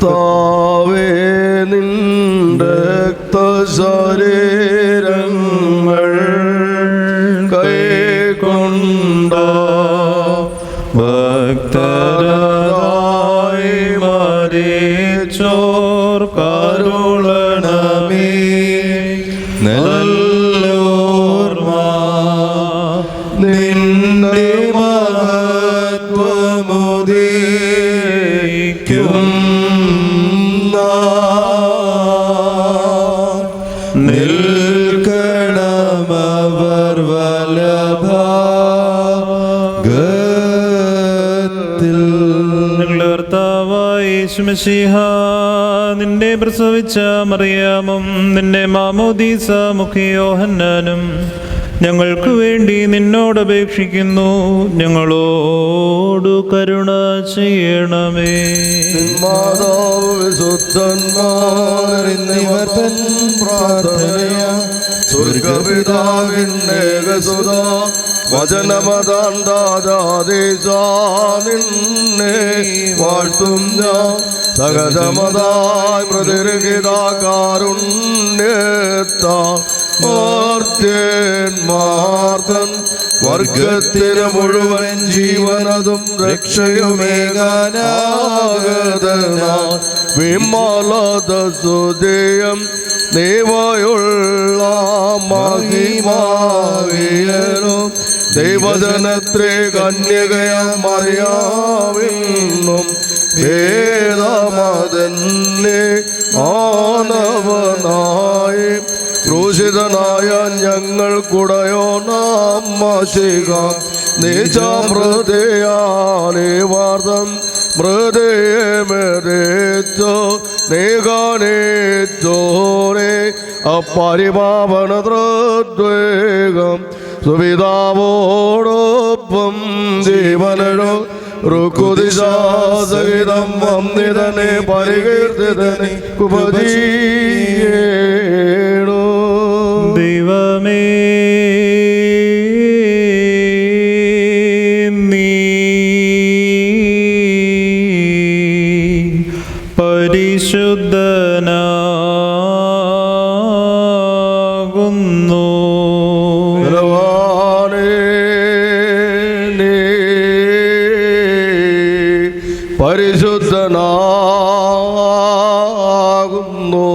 കർത്താവേ നിൻ രക്തശരീരങ്ങൾ കൈക്കൊണ്ട ഭക്തരായി മരിച്ചോർ കരുളണമേ നല്ലോർമ്മ നിന്റെ മഹത്വമുദീക്കും നിൽക്കണമവർ വലഭാഗത്തിൽ. ഞങ്ങളുടെ കർത്താവായ യേശുമിശിഹ, നിന്നെ പ്രസവിച്ച മറിയാമും നിന്നെ മാമോദീസ മുഖി യോഹന്നാനും ഞങ്ങൾക്ക് വേണ്ടി നിന്നോട് അപേക്ഷിക്കുന്നു. ഞങ്ങളോടു കരുണ ചെയ്യണമേ. മാതാവ് വിശുദ്ധന്മാരിന്നിവർ തൻ പ്രാർത്ഥനയ സ്വർഗപിതാവിന്റെ സുത വചനമതാണ്ടാദേശ നിന്നെ വാഴ്ത്തും ഞാൻ സഹജമതായി പ്രതിരഹിതാകാരുണ്യത്താ മാർത്തൻ വർഗത്തിന് മുഴുവൻ ജീവനതും രക്ഷയുമേകാനാഗതനാ വിമലത സുദയം ദൈവയുള്ള മഹിമാവിയലും ദൈവജനത്രേ കന്യകയാ മറിയാമിന്നും ഭേദമതന്നെ ആനവനായി ക്രൂശിതനായ ഞങ്ങൾക്കുടയോ നാം മശിക നീചമൃതയാലേ വാർത്തം മൃതയമേതോ നീകാനേറ്റോരേ അപരിപാവന തൃദ്വേഗം സുവിതാവോടൊപ്പം ജീവനോ ഋക്കുദിശാസഹിതം വന്നിതനെ പരികീർത്തിതനെ ഉപജീയേണോ. ദൈവമേ, നീ പരിശുദ്ധനാകുന്നു. പരിശുദ്ധനാകുന്നു.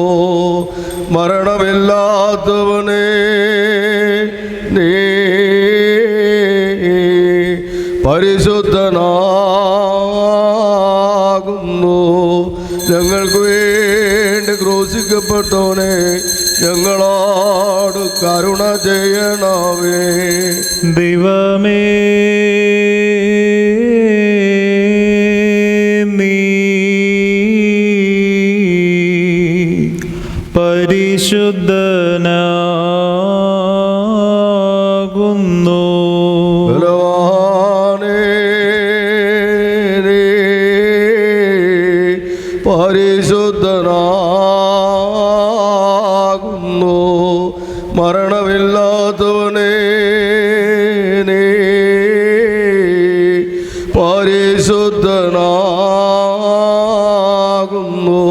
മരണമില്ലാത്തവനെ നീ പരിശുദ്ധനാകുന്നു. ഞങ്ങൾക്ക് വേണ്ടി ക്രൂശിക്കപ്പെട്ടവനെ ഞങ്ങളോട് കരുണ ചെയ്യണമേ. ദൈവമേ, നീ പരിശുദ്ധനാകുന്നു. പരിശുദ്ധനാകുന്നു. മരണമില്ലാത്തവനെ നീ പരിശുദ്ധനാകുന്നു.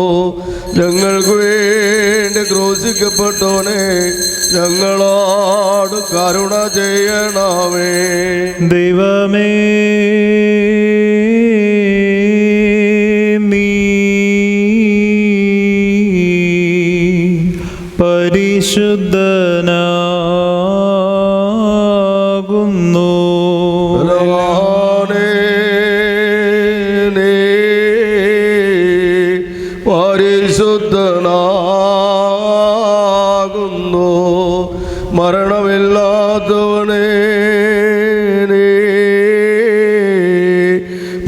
ഞങ്ങൾക്ക് വേണ്ടി ക്രൂശിക്കപ്പെട്ടവനെ ഞങ്ങളോട് കരുണ ചെയ്യണമേ. ദൈവമേ, നീ പരിശുദ്ധനാകുന്നു. പരിശുദ്ധനാകുന്നു. മരണമില്ലാത്തവനെ നീ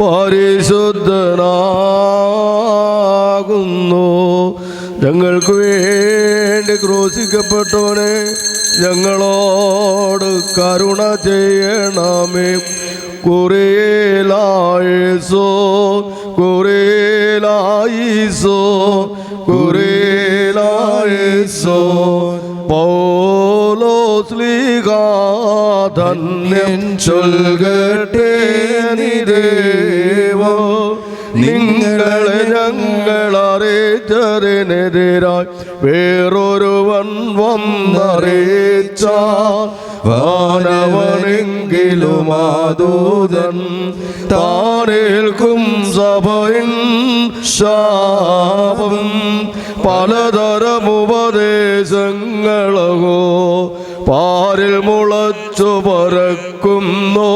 പരിശുദ്ധനാകുന്നു. ഞങ്ങൾക്ക് വേണ്ടി ക്രൂശിക്കപ്പെട്ടവനെ ഞങ്ങളോട് കരുണ ചെയ്യണമേ. കുറിയേലായിസോ കുറിയേലായിസോ കുറിയേലായിസോ പൗലോസ്ലീഹാ ധന്യൻ ചൊൽകട്ടെ നിദേവോ നിങ്ങളെ ഞങ്ങൾ അറിയിച്ചതിനെതിരായി വേറൊരുവൻ വന്നറിയിച്ചാൽ വാനവനെങ്കിലും ആദൂതൻ താനേൽക്കും സഭയിൻ ശാപം. പലതരം ഉപദേശങ്ങളോ പാരിൽ മുളച്ചു പരക്കുന്നു.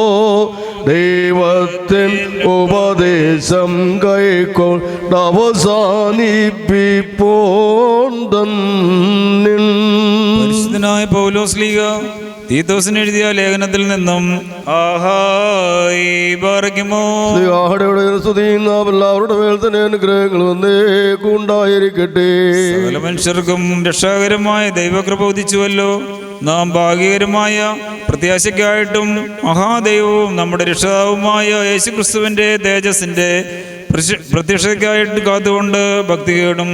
ദൈവത്തിൻ ഉപദേശം കൈക്കൊണ്ട് അവസാനിപ്പിപ്പോന്തന്നിൽ. പരിശുദ്ധനായ പൗലോസ് ലീഗ തീത്തോസിന് എഴുതിയ ലേഖനത്തിൽ നിന്നും എല്ലാവരുടെ മേൽ തന്നെ അനുഗ്രഹങ്ങൾ വന്നേക്കുണ്ടായിരിക്കട്ടെ. സകല മനുഷ്യർക്കും രക്ഷാകരമായ ദൈവകൃപ ഉദിച്ചുവല്ലോ. നാം ഭാഗ്യകരമായ പ്രത്യാശയ്ക്കായിട്ടും മഹാദൈവവും നമ്മുടെ രക്ഷാവുമായ യേശുക്രിസ്തുവിന്റെ തേജസ്സിന്റെ പ്രത്യക്ഷയ്ക്കായിട്ട് കാത്തുകൊണ്ട് ഭക്തികേടും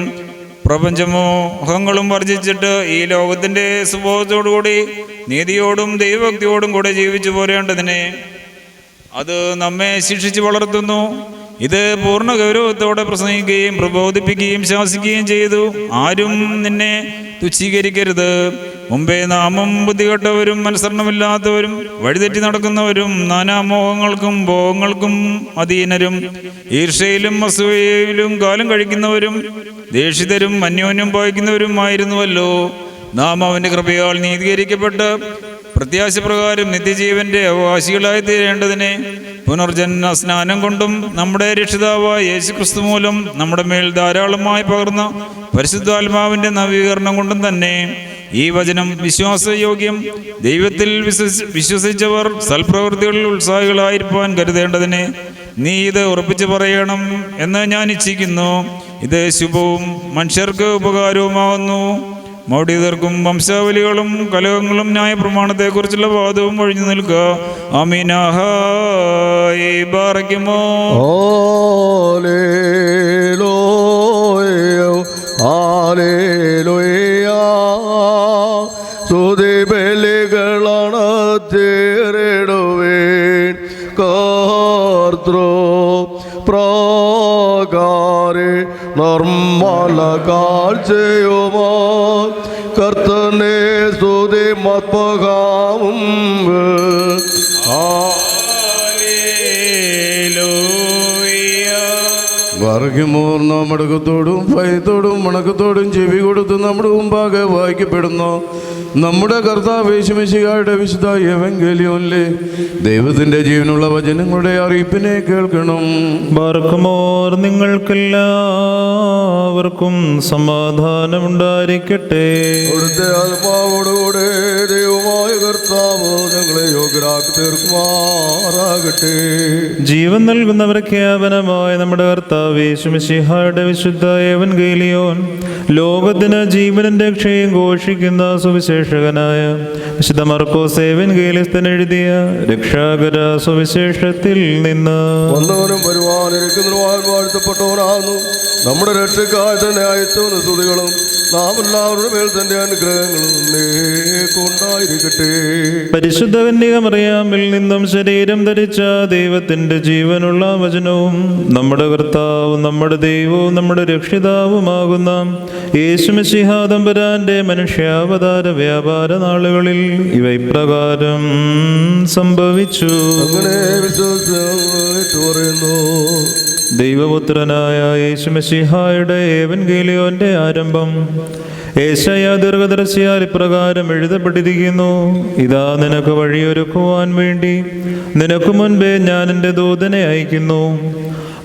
പ്രപഞ്ചമോഹങ്ങളും വർജിച്ചിട്ട് ഈ ലോകത്തിന്റെ സ്വഭാവത്തോടുകൂടി നീതിയോടും ദൈവഭക്തിയോടും കൂടെ ജീവിച്ചു പോരേണ്ടതിനെ അത് നമ്മെ ശിക്ഷിച്ച് വളർത്തുന്നു. ഇത് പൂർണ്ണ ഗൗരവത്തോടെ പ്രസംഗിക്കുകയും പ്രബോധിപ്പിക്കുകയും ശാസിക്കുകയും ചെയ്തു. ആരും നിന്നെ തുച്ഛീകരിക്കരുത്. മുമ്പേ നാമം ബുദ്ധികെട്ടവരും അനുസരണമില്ലാത്തവരും വഴിതെറ്റി നടക്കുന്നവരും നാനാമോഹങ്ങൾക്കും ഭോഗങ്ങൾക്കും അധീനരും ഈർഷ്യയിലും അസൂയയിലും കാലം കഴിക്കുന്നവരും ദേഷിതരും അന്യോന്യം പായിക്കുന്നവരുമായിരുന്നുവല്ലോ. നാം അവൻ്റെ കൃപയാൽ നീതീകരിക്കപ്പെട്ട് പ്രത്യാശപ്രകാരം നിത്യജീവന്റെ അവകാശികളായി തീരേണ്ടതിനെ പുനർജന്മ സ്നാനം കൊണ്ടും നമ്മുടെ രക്ഷിതാവായ യേശുക്രിസ്തു മൂലം നമ്മുടെ മേൽ ധാരാളമായി പകർന്ന പരിശുദ്ധാത്മാവിന്റെ നവീകരണം കൊണ്ടും തന്നെ ഈ വചനം വിശ്വാസയോഗ്യം. ദൈവത്തിൽ വിശ്വസിച്ചവർ സൽപ്രവൃത്തികളിൽ ഉത്സാഹികളായിരിക്കാൻ കരുതേണ്ടതിന് നീ ഇത് ഉറപ്പിച്ചു പറയണം എന്ന് ഞാൻ ഇച്ഛിക്കുന്നു. ഇത് ശുഭവും മനുഷ്യർക്ക് ഉപകാരവുമാകുന്നു. മൗഢ്യതർക്കും വംശാവലികളും കലഹങ്ങളും ന്യായപ്രമാണത്തെക്കുറിച്ചുള്ള വാദവും ഒഴിഞ്ഞു നിൽക്കുക. ആമീനാഹായ് ബാറയ്ക്കുമോ. സ്തുതിബലികളാണ് തേറിടുവേൻ കർത്തൃ പ്രകാരെ നിർമ്മല കാഴ്ചയുമോ കർത്തനെ സ്തുതി മത്പകാവും. വർഗമൂർന്ന മടക്കത്തോടും ഭയത്തോടും മണക്കത്തോടും ചെവി കൊടുത്ത് നമ്മുടെ മുമ്പാകെ വായിക്കപ്പെടുന്നു നമ്മുടെ കർത്താവ് യേശുമിശിഹായുടെ വിശുദ്ധ എവങ്കേലിയോനിലെ ദൈവത്തിന്റെ ജീവനുള്ള വചനങ്ങളുടെ അറിയിപ്പിനെ കേൾക്കണം. ബാർക്കുമോർ നിങ്ങൾക്കെല്ലാവർക്കും സമാധാനമുണ്ടായിരിക്കട്ടെ. അവിടുത്തെ ആത്മാവോടുകൂടെ ദൈവമായ കർത്താവ് ഞങ്ങളെ യോഗ്യരാക്കി തീർക്കുമാറാകട്ടെ. ജീവൻ നൽകുന്ന പ്രഖ്യാപനമായ നമ്മുടെ കർത്താവ് യേശുമിശിഹായുടെ വിശുദ്ധ എവങ്കേലിയോൻ ലോകത്തിന് ജീവന്റെ രക്ഷയും ഘോഷിക്കുന്ന സുവിശേഷകനായ വിശുദ്ധ മർക്കോസ് എവങ്കേലിസ്തൻ എഴുതിയ രക്ഷാകര സുവിശേഷത്തിൽ നിന്ന്. വന്നവനും വരുവാനിരിക്കുന്നവനും വാഴ്ത്തപ്പെട്ടവനാകുന്നു. നമ്മുടെ രക്ഷക്കായി തന്നെ അയച്ചവന് സ്തുതികളും നാം എല്ലാവരുടെ മേൽ തന്റെ അനുഗ്രഹങ്ങളും ഉണ്ടായിരിക്കട്ടെ. പരിശുദ്ധ കന്യകമറിയാമിൽ നിന്നും ശരീരം ധരിച്ച ദൈവത്തിന്റെ ജീവനുള്ള വചനവും നമ്മുടെ കർത്താവും നമ്മുടെ ദൈവവും നമ്മുടെ രക്ഷിതാവുമാകുന്ന യേശുമിശിഹാ തമ്പുരാന്റെ മനുഷ്യാവതാര വ്യാപാര നാളുകളിൽ ഇവ ഇപ്രകാരം സംഭവിച്ചു. അങ്ങനെ വിശ്വസിച്ചു പറയുന്നു. ദൈവപുത്രനായ യേശുമിശിഹായുടെ എവങ്കേലിയോന്റെ ആരംഭം. യേശയ്യാ ദീർഘദർശിയാൽ ഇപ്രകാരം എഴുതപ്പെട്ടിരിക്കുന്നു: ഇതാ നിനക്ക് വഴിയൊരുക്കുവാൻ വേണ്ടി നിനക്ക് മുൻപേ ഞാൻ എൻ്റെ ദൂതനെ അയക്കുന്നു.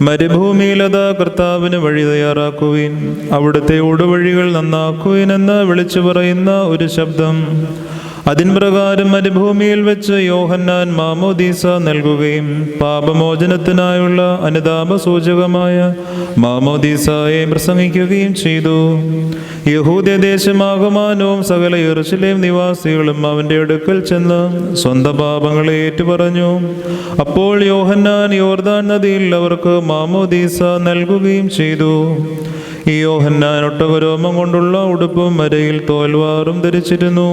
മരുഭൂമിയിലതാ കർത്താവിന് വഴി തയ്യാറാക്കുവിൻ, അവിടുത്തെ ഊടുവഴികൾ നന്നാക്കുവിൻ എന്ന് വിളിച്ചു പറയുന്ന ഒരു ശബ്ദം. അതിൻ പ്രകാരം മരുഭൂമിയിൽ വെച്ച് യോഹന്നാൻ മാമോദീസ നൽകുകയും പാപമോചനത്തിനായുള്ള അനുതാപ സൂചകമായ മാമോദീസായെ പ്രസംഗിക്കുകയും ചെയ്തു. യഹൂദ്യദേശമാകമാനവും സകല യെരൂശലേം നിവാസികളും അവൻ്റെ അടുക്കൽ ചെന്ന് സ്വന്തം പാപങ്ങളെ ഏറ്റുപറഞ്ഞു. അപ്പോൾ യോഹന്നാൻ യോർദാൻ നദിയിൽ അവർക്ക് മാമോദീസ നൽകുകയും ചെയ്തു. ഈ യോഹന്നാൻ ഒട്ടകരോമം കൊണ്ടുള്ള ഉടുപ്പും അരയിൽ തോൽവാറും ധരിച്ചിരുന്നു.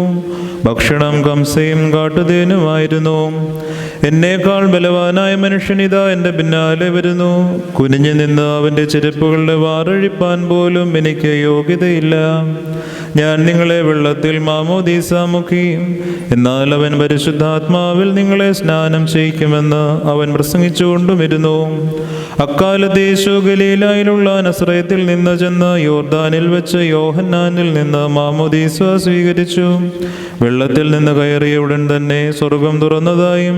ഭക്ഷണം കംസയും കാട്ടുതേനുമായിരുന്നു. എന്നേക്കാൾ ബലവാനായ മനുഷ്യനിതാ എൻ്റെ പിന്നാലെ വരുന്നു. കുനിഞ്ഞു നിന്ന് അവൻ്റെ ചെരുപ്പുകളുടെ വാറഴിപ്പാൻ പോലും എനിക്ക് യോഗ്യതയില്ല. ഞാൻ നിങ്ങളെ വെള്ളത്തിൽ മാമോദീസ മുക്കി, എന്നാൽ അവൻ പരിശുദ്ധാത്മാവിൽ നിങ്ങളെ സ്നാനം ചെയ്യിക്കുമെന്ന് അവൻ പ്രസംഗിച്ചുകൊണ്ടുമിരുന്നു. അക്കാലത്ത് യേശു ഗലീലായിലുള്ള നസ്രയത്തിൽ നിന്ന് ചെന്ന് യോർദാനിൽ വെച്ച് യോഹന്നാനിൽ നിന്ന് മാമോദീസ സ്വീകരിച്ചു. വെള്ളത്തിൽ നിന്ന് കയറിയ ഉടൻ തന്നെ സ്വർഗം തുറന്നതായും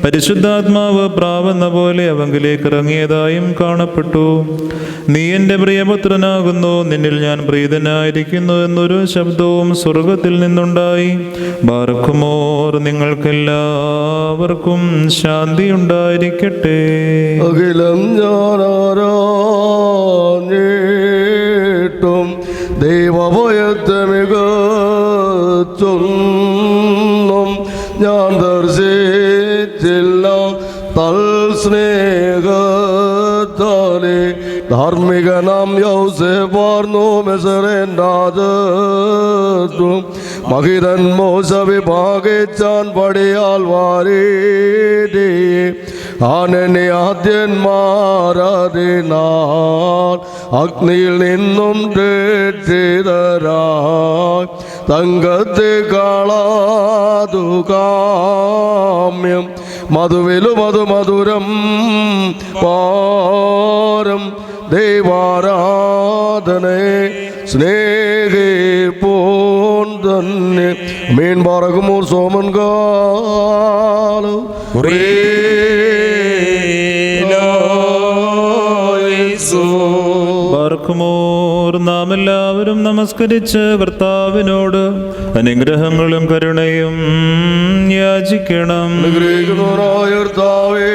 പരിശുദ്ധാത്മാവ് പ്രാവെന്ന പോലെ അവങ്കിലേക്ക് ഇറങ്ങിയതായും കാണപ്പെട്ടു. നീ എൻ്റെ പ്രിയപുത്രനാകുന്നു, നിന്നിൽ ഞാൻ പ്രീതനായിരിക്കുന്നു എന്നൊരു ശബ്ദവും സ്വർഗത്തിൽ നിന്നുണ്ടായി. ബാർക്കുമോർ, നിങ്ങൾക്കെല്ലാവർക്കും ശാന്തി ഉണ്ടായിരിക്കട്ടെ. അഖിലം ഞാനാരാഞ്ഞിട്ടും ദൈവഭയത്തെ മികച്ചൊന്നും ഞാൻ ദർശിച്ചില്ല. തൽ സ്നേഹത്താലെ ധാർമ്മികനാം യൗസേപ്പാർന്നു മെസറേൻ രാജത്വം. മഹിതൻ മോശ വിഭാഗിച്ചാൻ പടിയാൽ വാരീതി ആനന്യാദ്യന്മാരതിനാൽ അഗ്നിയിൽ നിന്നും രക്ഷിതരായി തങ്കത്തെ കാളാതു കാമ്യം മധുവിലും മധുരം പാരം ദൈവാരാധനെ സ്നേഹിപ്പോൻ തന്നെ മീൻ പറകുമോർ സോമൻ കാലം ബാർക്കുമോർ, നാം എല്ലാവരും നമസ്കരിച്ച് കർത്താവിനോട് അനുഗ്രഹങ്ങളും കരുണയും യാചിക്കണം. അനുഗ്രഹിക്കുന്നവനായ കർത്താവേ,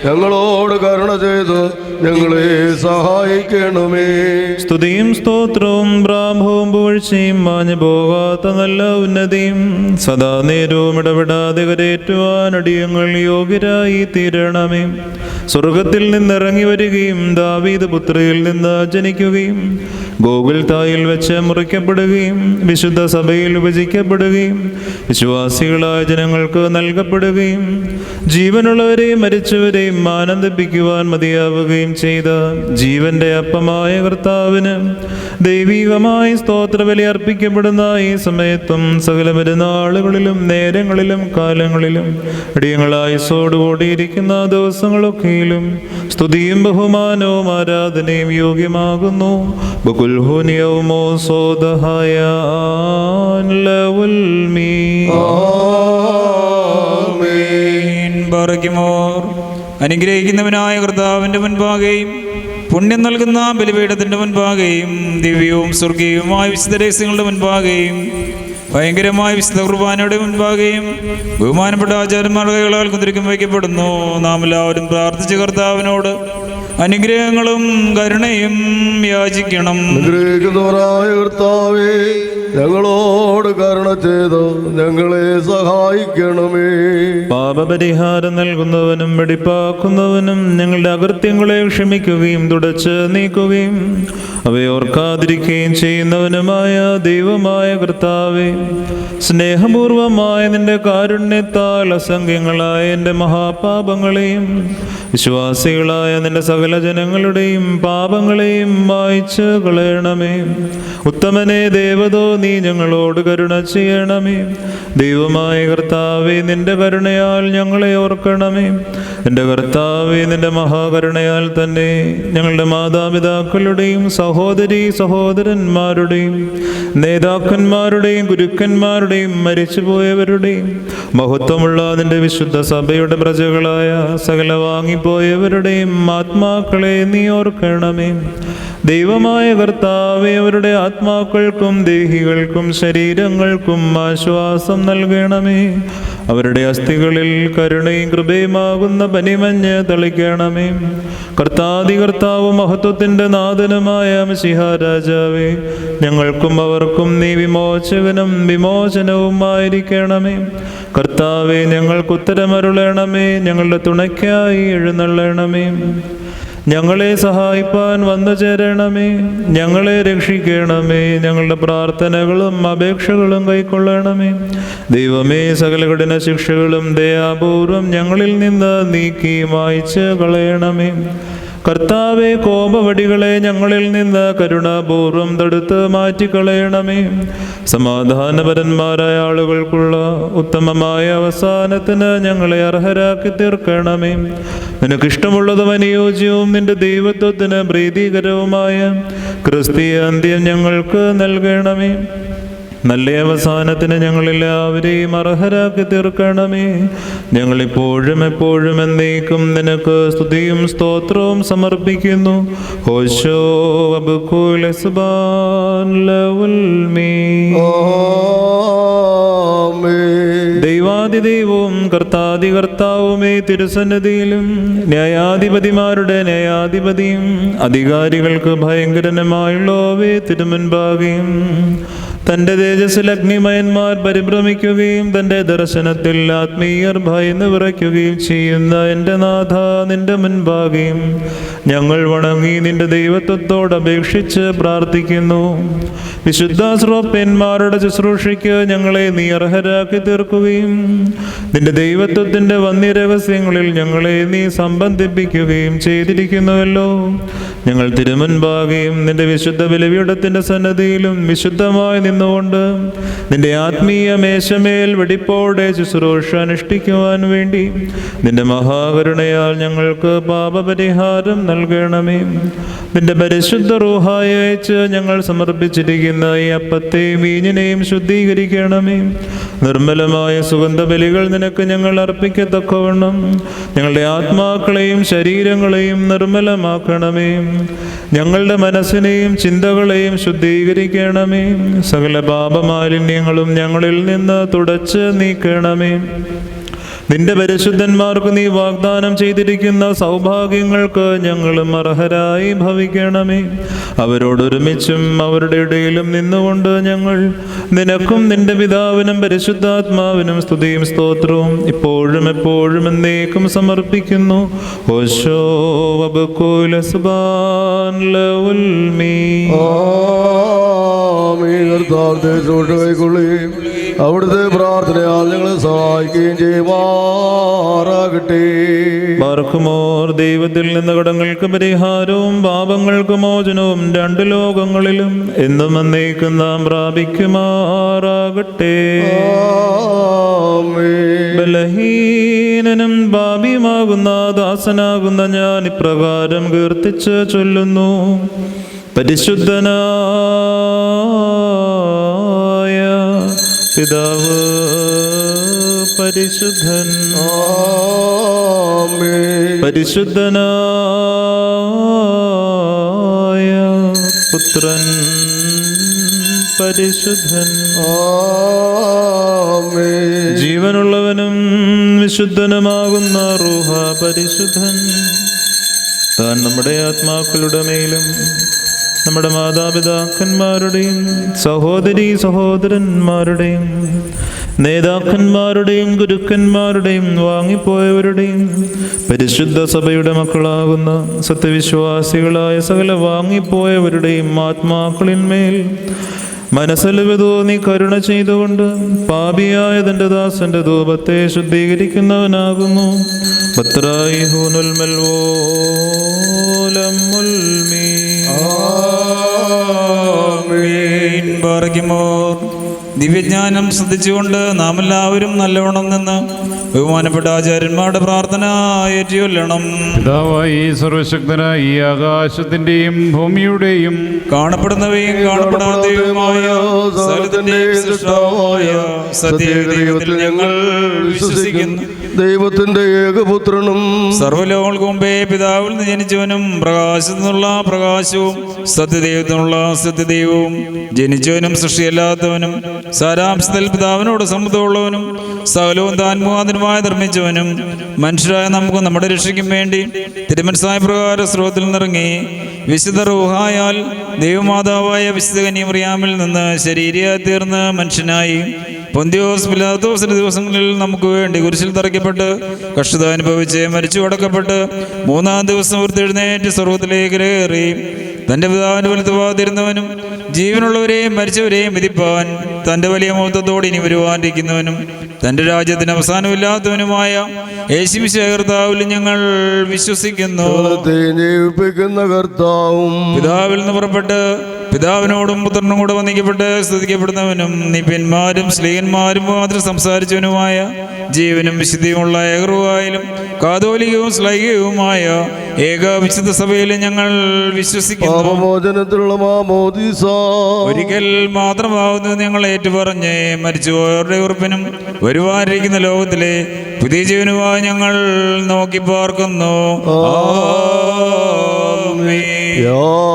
ഞങ്ങളോട് കരുണ ചെയ്ത് ഞങ്ങളെ സഹായിക്കണമേ. സ്തുതിയും സ്തോത്രവും പ്രാഭവും പുകഴ്ചയും മാഞ്ഞു പോകാത്ത നല്ല ഉന്നതിയും സദാ നേരവും ഇടപെടാതെ കരേറ്റുവാൻ അടിയങ്ങൾ യോഗ്യരായി തീരണമേ. സ്വർഗത്തിൽ നിന്നിറങ്ങി വരികയും ദാവീദ് പുത്രിയിൽ നിന്ന് ജനിക്കുകയും ഗോകുൽത്തായിൽ വെച്ച് മുറിക്കപ്പെടുകയും വിശുദ്ധ സഭയിൽ വിഭജിക്കപ്പെടുകയും വിശ്വാസികളായ ജനങ്ങൾക്ക് നൽകപ്പെടുകയും ജീവനുള്ളവരെയും മരിച്ചവരെയും ആനന്ദിപ്പിക്കുവാൻ മതിയാവുകയും ചെയ്ത ജീവന്റെ അപ്പമായ കർത്താവിന് ദൈവികമായി സ്തോത്രബലി അർപ്പിക്കപ്പെടുന്ന ഈ സമയത്തും സകല പെരുന്നാളുകളിലും നേരങ്ങളിലും കാലങ്ങളിലും അടിയങ്ങളായുസ്സോടുകൂടിയിരിക്കുന്ന ദിവസങ്ങളൊക്കെയിലും സ്തുതിയും ബഹുമാനവും ആരാധനയും യോഗ്യമാകുന്നു. ബകുൽഹുനിയവുമോ സോദഹായാൻ ലവുൽ മീ. ബാറക്കുമോർ, അനുഗ്രഹിക്കുന്നവനായ കർത്താവിൻ്റെ മുൻപാകെയും പുണ്യം നൽകുന്ന ബലിപീഠത്തിൻ്റെ മുൻപാകെയും ദിവ്യവും സ്വർഗീയവുമായ വിശുദ്ധ രഹസ്യങ്ങളുടെ മുൻപാകെയും ഭയങ്കരമായ വിശുദ്ധ കുർബാനയുടെ മുൻപാകെയും ബഹുമാനപ്പെട്ട ആചാര്യന്മാരുടെ കൈകളാൽ കുതിരക്കും വയ്ക്കപ്പെടുന്നു. നാം എല്ലാവരും പ്രാർത്ഥിച്ച കർത്താവിനോട് അനുഗ്രഹങ്ങളും കരുണയും യാചിക്കണം. അനുഗ്രഹിക്കുന്നവരായ കർത്താവേ, ഞങ്ങളോട് കരുണ ചെയ്ത് ഞങ്ങളെ സഹായിക്കണമേ. പാപപരിഹാരം നൽകുന്നവനും വെടിപ്പാക്കുന്നവനും ഞങ്ങളുടെ അകൃത്യങ്ങളെ ക്ഷമിക്കുകയും തുടച്ച് നീക്കുകയും അവയോർക്കാതിരിക്കുകയും ചെയ്യുന്നവനുമായ ദൈവമായ കർത്താവേ, സ്നേഹപൂർവമായ നിന്റെ കാരുണ്യത്താൽ അസംഖ്യങ്ങളായ എൻ്റെ മഹാപാപങ്ങളെയും വിശ്വാസികളായ നിന്റെ സകല ജനങ്ങളുടെയും പാപങ്ങളെയും മായ്ച്ച് കളയണമേ. ഉത്തമനെ ദേവതോ, നീ ഞങ്ങളോട് കരുണ ചെയ്യണമേ. ദൈവമായ കർത്താവേ, നിന്റെ കരുണയാൽ ഞങ്ങളെ ഓർക്കണമേ. എൻ്റെ കർത്താവേ, നിന്റെ മഹാകരുണയാൽ തന്നെ ഞങ്ങളുടെ മാതാപിതാക്കളുടെയും സഹോദരീ സഹോദരന്മാരുടെയും നേതാക്കന്മാരുടെയും ഗുരുക്കന്മാരുടെയും മരിച്ചുപോയവരുടെയും മഹത്വമുള്ള നിന്റെ വിശുദ്ധ സഭയുടെ പ്രജകളായ സകല വാങ്ങിപ്പോയവരുടെയും ആത്മാക്കളെ നീ ഓർക്കണമേ. ദൈവമായ കർത്താവേ, അവരുടെ ആത്മാക്കൾക്കും ദേഹികൾക്കും ശരീരങ്ങൾക്കും ആശ്വാസം നൽകണമേ. അവരുടെ അസ്ഥികളിൽ കരുണയും കൃപയുമാകുന്ന പനിമഞ്ഞ് തളിക്കണമേ. കർത്താവും മഹത്വത്തിൻ്റെ നാഥനുമായ മിശിഹാ രാജാവേ, ഞങ്ങൾക്കും അവർക്കും നീ വിമോചകനും വിമോചനവുമായിരിക്കണമേ. കർത്താവേ, ഞങ്ങൾക്ക് ഉത്തരമരുളണമേ. ഞങ്ങളുടെ തുണയ്ക്കായി എഴുന്നള്ളണമേ. ഞങ്ങളെ സഹായിപ്പാൻ വന്നു ചേരണമേ. ഞങ്ങളെ രക്ഷിക്കണമേ. ഞങ്ങളുടെ പ്രാർത്ഥനകളും അപേക്ഷകളും കൈക്കൊള്ളണമേ. ദൈവമേ, സകല കഠിന ശിക്ഷകളും ദയാപൂർവം ഞങ്ങളിൽ നിന്ന് നീക്കി മായ്ച്ച് കളയണമേ. കർത്താവെ, കോപവടികളെ ഞങ്ങളിൽ നിന്ന് കരുണാപൂർവം തടുത്ത് മാറ്റിക്കളയണമേ. സമാധാനപരന്മാരായ ആളുകൾക്കുള്ള ഉത്തമമായ അവസാനത്തിന് ഞങ്ങളെ അർഹരാക്കി തീർക്കണമേ. നിനക്കിഷ്ടമുള്ളതും അനുയോജ്യവും നിന്റെ ദൈവത്വത്തിന് പ്രീതികരവുമായ ക്രിസ്തീയ അന്ത്യം ഞങ്ങൾക്ക് നൽകണമേ. നല്ല അവസാനത്തിന് ഞങ്ങളെല്ലാവരെയും അർഹരാക്കി തീർക്കണമേ. ഞങ്ങളിപ്പോഴും എപ്പോഴും എന്നേക്കും നിനക്ക് സ്തുതിയും സ്തോത്രവും സമർപ്പിക്കുന്നു. ഹോശോ വബുക്കുൽ എസ്ബാൻ ലവുൽ മീ. ദൈവാദിദൈവവും കർത്താദികർത്താവുമേ, തിരുസന്നിധിയിലും ന്യായാധിപതിമാരുടെ ന്യായാധിപതിയും അധികാരികൾക്ക് ഭയങ്കരനുമായുള്ളവേ തിരുമുൻപാകെയും തൻ്റെ തേജസ്സിൽ അഗ്നിമയന്മാർ പരിഭ്രമിക്കുകയും തൻ്റെ ദർശനത്തിൽ ആത്മീയർ ഭയന്ന് വിറയ്ക്കുകയും ചെയ്യുന്ന എൻ്റെ നാഥ, നിന്റെ മുൻപാകെയും ഞങ്ങൾ വണങ്ങി നിന്റെ ദൈവത്വത്തോട് അപേക്ഷിച്ച് പ്രാർത്ഥിക്കുന്നു. വിശുദ്ധ ശ്രോപ്യന്മാരുടെ ശുശ്രൂഷയ്ക്ക് ഞങ്ങളെ നീ അർഹരാക്കി തീർക്കുകയും നിന്റെ ദൈവത്വത്തിൻ്റെ വന്യരഹസ്യങ്ങളിൽ ഞങ്ങളെ നീ സംബന്ധിപ്പിക്കുകയും ചെയ്തിരിക്കുന്നുവല്ലോ. ഞങ്ങൾ തിരുമുൻപാകെയും നിന്റെ വിശുദ്ധ ബലിപീഠത്തിൻ്റെ സന്നദ്ധിയിലും വിശുദ്ധമായി നിന്നുകൊണ്ട് നിന്റെ ആത്മീയ മേശമേൽ വെടിപ്പോടെ ശുശ്രൂഷ അനുഷ്ഠിക്കുവാൻ വേണ്ടി നിന്റെ മഹാകരുണയാൽ ഞങ്ങൾക്ക് പാപപരിഹാരം നൽകണമേ. നിന്റെ പരിശുദ്ധ റൂഹായെ അയച്ച് ഞങ്ങൾ സമർപ്പിച്ചിരിക്കുന്ന ഈ അപ്പത്തെയും വീഞ്ഞിനെയും ശുദ്ധീകരിക്കണമേ. നിർമ്മലമായ സുഗന്ധബലികൾ നിനക്ക് ഞങ്ങൾ അർപ്പിക്കത്തക്കവണ്ണം ഞങ്ങളുടെ ആത്മാക്കളെയും ശരീരങ്ങളെയും നിർമ്മലമാക്കണമേ. ഞങ്ങളുടെ മനസ്സിനെയും ചിന്തകളെയും ശുദ്ധീകരിക്കണമേ. സകല പാപമാലിന്യങ്ങളും ഞങ്ങളിൽ നിന്ന് തുടച്ച് നീക്കണമേ. നിന്റെ പരിശുദ്ധന്മാർക്ക് നീ വാഗ്ദാനം ചെയ്തിരിക്കുന്ന സൗഭാഗ്യങ്ങൾക്ക് ഞങ്ങളും അർഹരായി ഭവിക്കണമേ. അവരോടൊരുമിച്ചും അവരുടെ ഇടയിലും നിന്നുകൊണ്ട് ഞങ്ങൾ നിനക്കും നിന്റെ പിതാവിനും പരിശുദ്ധാത്മാവിനും സ്തുതിയും സ്തോത്രവും ഇപ്പോഴും എപ്പോഴും എന്നേക്കും സമർപ്പിക്കുന്നു. ഓശോ വബുക്കുൽ എസ്ബാൻ ലവുൽ മീ. അവിടുത്തെ പ്രാർത്ഥനയാൽ ഞങ്ങളെ സഹായിക്കുകയും ചെയ്യുമാറാകട്ടെ. ബാർക്കുമോർ, ദൈവത്തിൽ നിന്ന് കടങ്ങൾക്ക് പരിഹാരവും പാപങ്ങൾക്ക് മോചനവും രണ്ട് ലോകങ്ങളിലും എന്നും എന്നേക്കും നാം പ്രാപിക്കുമാറാകട്ടെ. ബലഹീനനും പാപിയുമാകുന്ന ദാസനാകുന്ന ഞാൻ ഇപ്രകാരം കീർത്തിച്ച് ചൊല്ലുന്നു. പരിശുദ്ധനായ പിതാവ് പരിശുദ്ധൻ, പരിശുദ്ധനായ പുത്രൻ പരിശുദ്ധൻ, ജീവനുള്ളവനും വിശുദ്ധനുമാകുന്ന റൂഹ പരിശുദ്ധൻ. താൻ നമ്മുടെ ആത്മാക്കളുടെ മേലും നമ്മുടെ മാതാപിതാക്കന്മാരുടെയും സഹോദരീ സഹോദരന്മാരുടെയും നേതാക്കന്മാരുടെയും ഗുരുക്കന്മാരുടെയും വാങ്ങിപ്പോയവരുടെയും പരിശുദ്ധ സഭയുടെ മക്കളാകുന്ന സത്യവിശ്വാസികളായ സകല വാങ്ങിപ്പോയവരുടെയും ആത്മാക്കളിന്മേൽ മനസ്സലിവ് തോന്നി കരുണ ചെയ്തുകൊണ്ട് പാപിയായ തൻ്റെ ദാസന്റെ ധൂപത്തെ ശുദ്ധീകരിക്കുന്നവനാകുന്നു. ദിവ്യജ്ഞാനം ശ്രദ്ധിച്ചുകൊണ്ട് നാം എല്ലാവരും നല്ലവണ്ണം നിന്ന് ബഹുമാനപ്പെട്ട ആചാര്യന്മാരുടെ പ്രാർത്ഥന ഏറ്റുചൊല്ലണം. പിതാവായി സർവശക്തനായ ഈ ആകാശത്തിന്റെയും ഭൂമിയുടെയും കാണപ്പെടുന്നവയും കാണപ്പെടാത്തവയുമായ സകലത്തിന്റെയും സൃഷ്ടാവായ സത്യദൈവത്തിൽ ഞങ്ങൾ വിശ്വസിക്കുന്നു. ദൈവത്തിന്റെ ഏകപുത്രനും സർവ്വലോകങ്ങൾക്ക് മുമ്പേ പിതാവിൽ നിന്ന് ജനിച്ചവനും പ്രകാശത്തിൽ നിന്നുള്ള പ്രകാശവും സത്യദൈവത്തിനുള്ള സത്യദൈവവും ജനിച്ചവനും സൃഷ്ടിയല്ലാത്തവനും സാരാംശത്തിൽ പിതാവിനോട് സമ്മതമുള്ളവനും സകലവും താൻ മുഖാന്തരമായി നിർമ്മിച്ചവനും മനുഷ്യരായ നമുക്ക് നമ്മുടെ രക്ഷയ്ക്കും വേണ്ടി തിരുമനസ്സായ പ്രകാരം സ്രോതത്തിൽ നിന്നിറങ്ങി വിശുദ്ധ റൂഹായാൽ ദൈവമാതാവായ വിശുദ്ധ കന്യമറിയാമിൽ നിന്ന് ശരീരയായി തീർന്ന് മനുഷ്യനായി പൊന്തിയോസ് പിലാത്തോസിന്റെ ദിവസങ്ങളിൽ നമുക്ക് വേണ്ടി കുരിശിൽ തറയ്ക്കപ്പെട്ട് കഷ്ടത അനുഭവിച്ച് മരിച്ചു അടക്കപ്പെട്ട് മൂന്നാം ദിവസം ഉയർത്തെഴുന്നേറ്റ് സ്വർഗ്ഗത്തിലേക്ക് കയറി തന്റെ പിതാവിന്റെ വലത്തുഭാഗത്തിരുന്നവനും ജീവനുള്ളവരെയും മരിച്ചവരെയും വിധിപ്പാൻ തന്റെ വലിയ മഹത്വത്തോടെ ഇനി വരുവാനിരിക്കുന്നവനും തന്റെ രാജ്യത്തിന് അവസാനമില്ലാത്തവനുമായ യേശുമിശിഹായ കർത്താവിൽ ഞങ്ങൾ വിശ്വസിക്കുന്നു. ജീവിപ്പിക്കുന്ന കർത്താവും പിതാവിൽ നിന്ന് പുറപ്പെട്ട് പിതാവിനോടും പുത്രനും കൂടെ വന്ദിക്കപ്പെട്ട് സ്തുതിക്കപ്പെടുന്നവനും നിപിന്മാരും സ്ലീഹന്മാരും മാത്രം സംസാരിച്ചവനുമായ ജീവനും വിശുദ്ധിയുമുള്ള ഏകറുവായാലും കാതോലികവും ശ്ലൈഹികവുമായ ഏക വിശുദ്ധ സഭയിൽ ഞങ്ങൾ വിശ്വസിക്കുന്നു. പാപമോചനത്തിലുള്ള മാമോദീസ ഒരിക്കൽ മാത്രമാവുന്നത് ഞങ്ങൾ ഏറ്റുപറഞ്ഞ് മരിച്ചുപോയവരുടെ ഉറപ്പിനും വരുവാനിരിക്കുന്ന ലോകത്തിലെ പുതിയ ജീവനുമായി ഞങ്ങൾ നോക്കി പാർക്കുന്നു. ആമേൻ. യാദേക്കേടും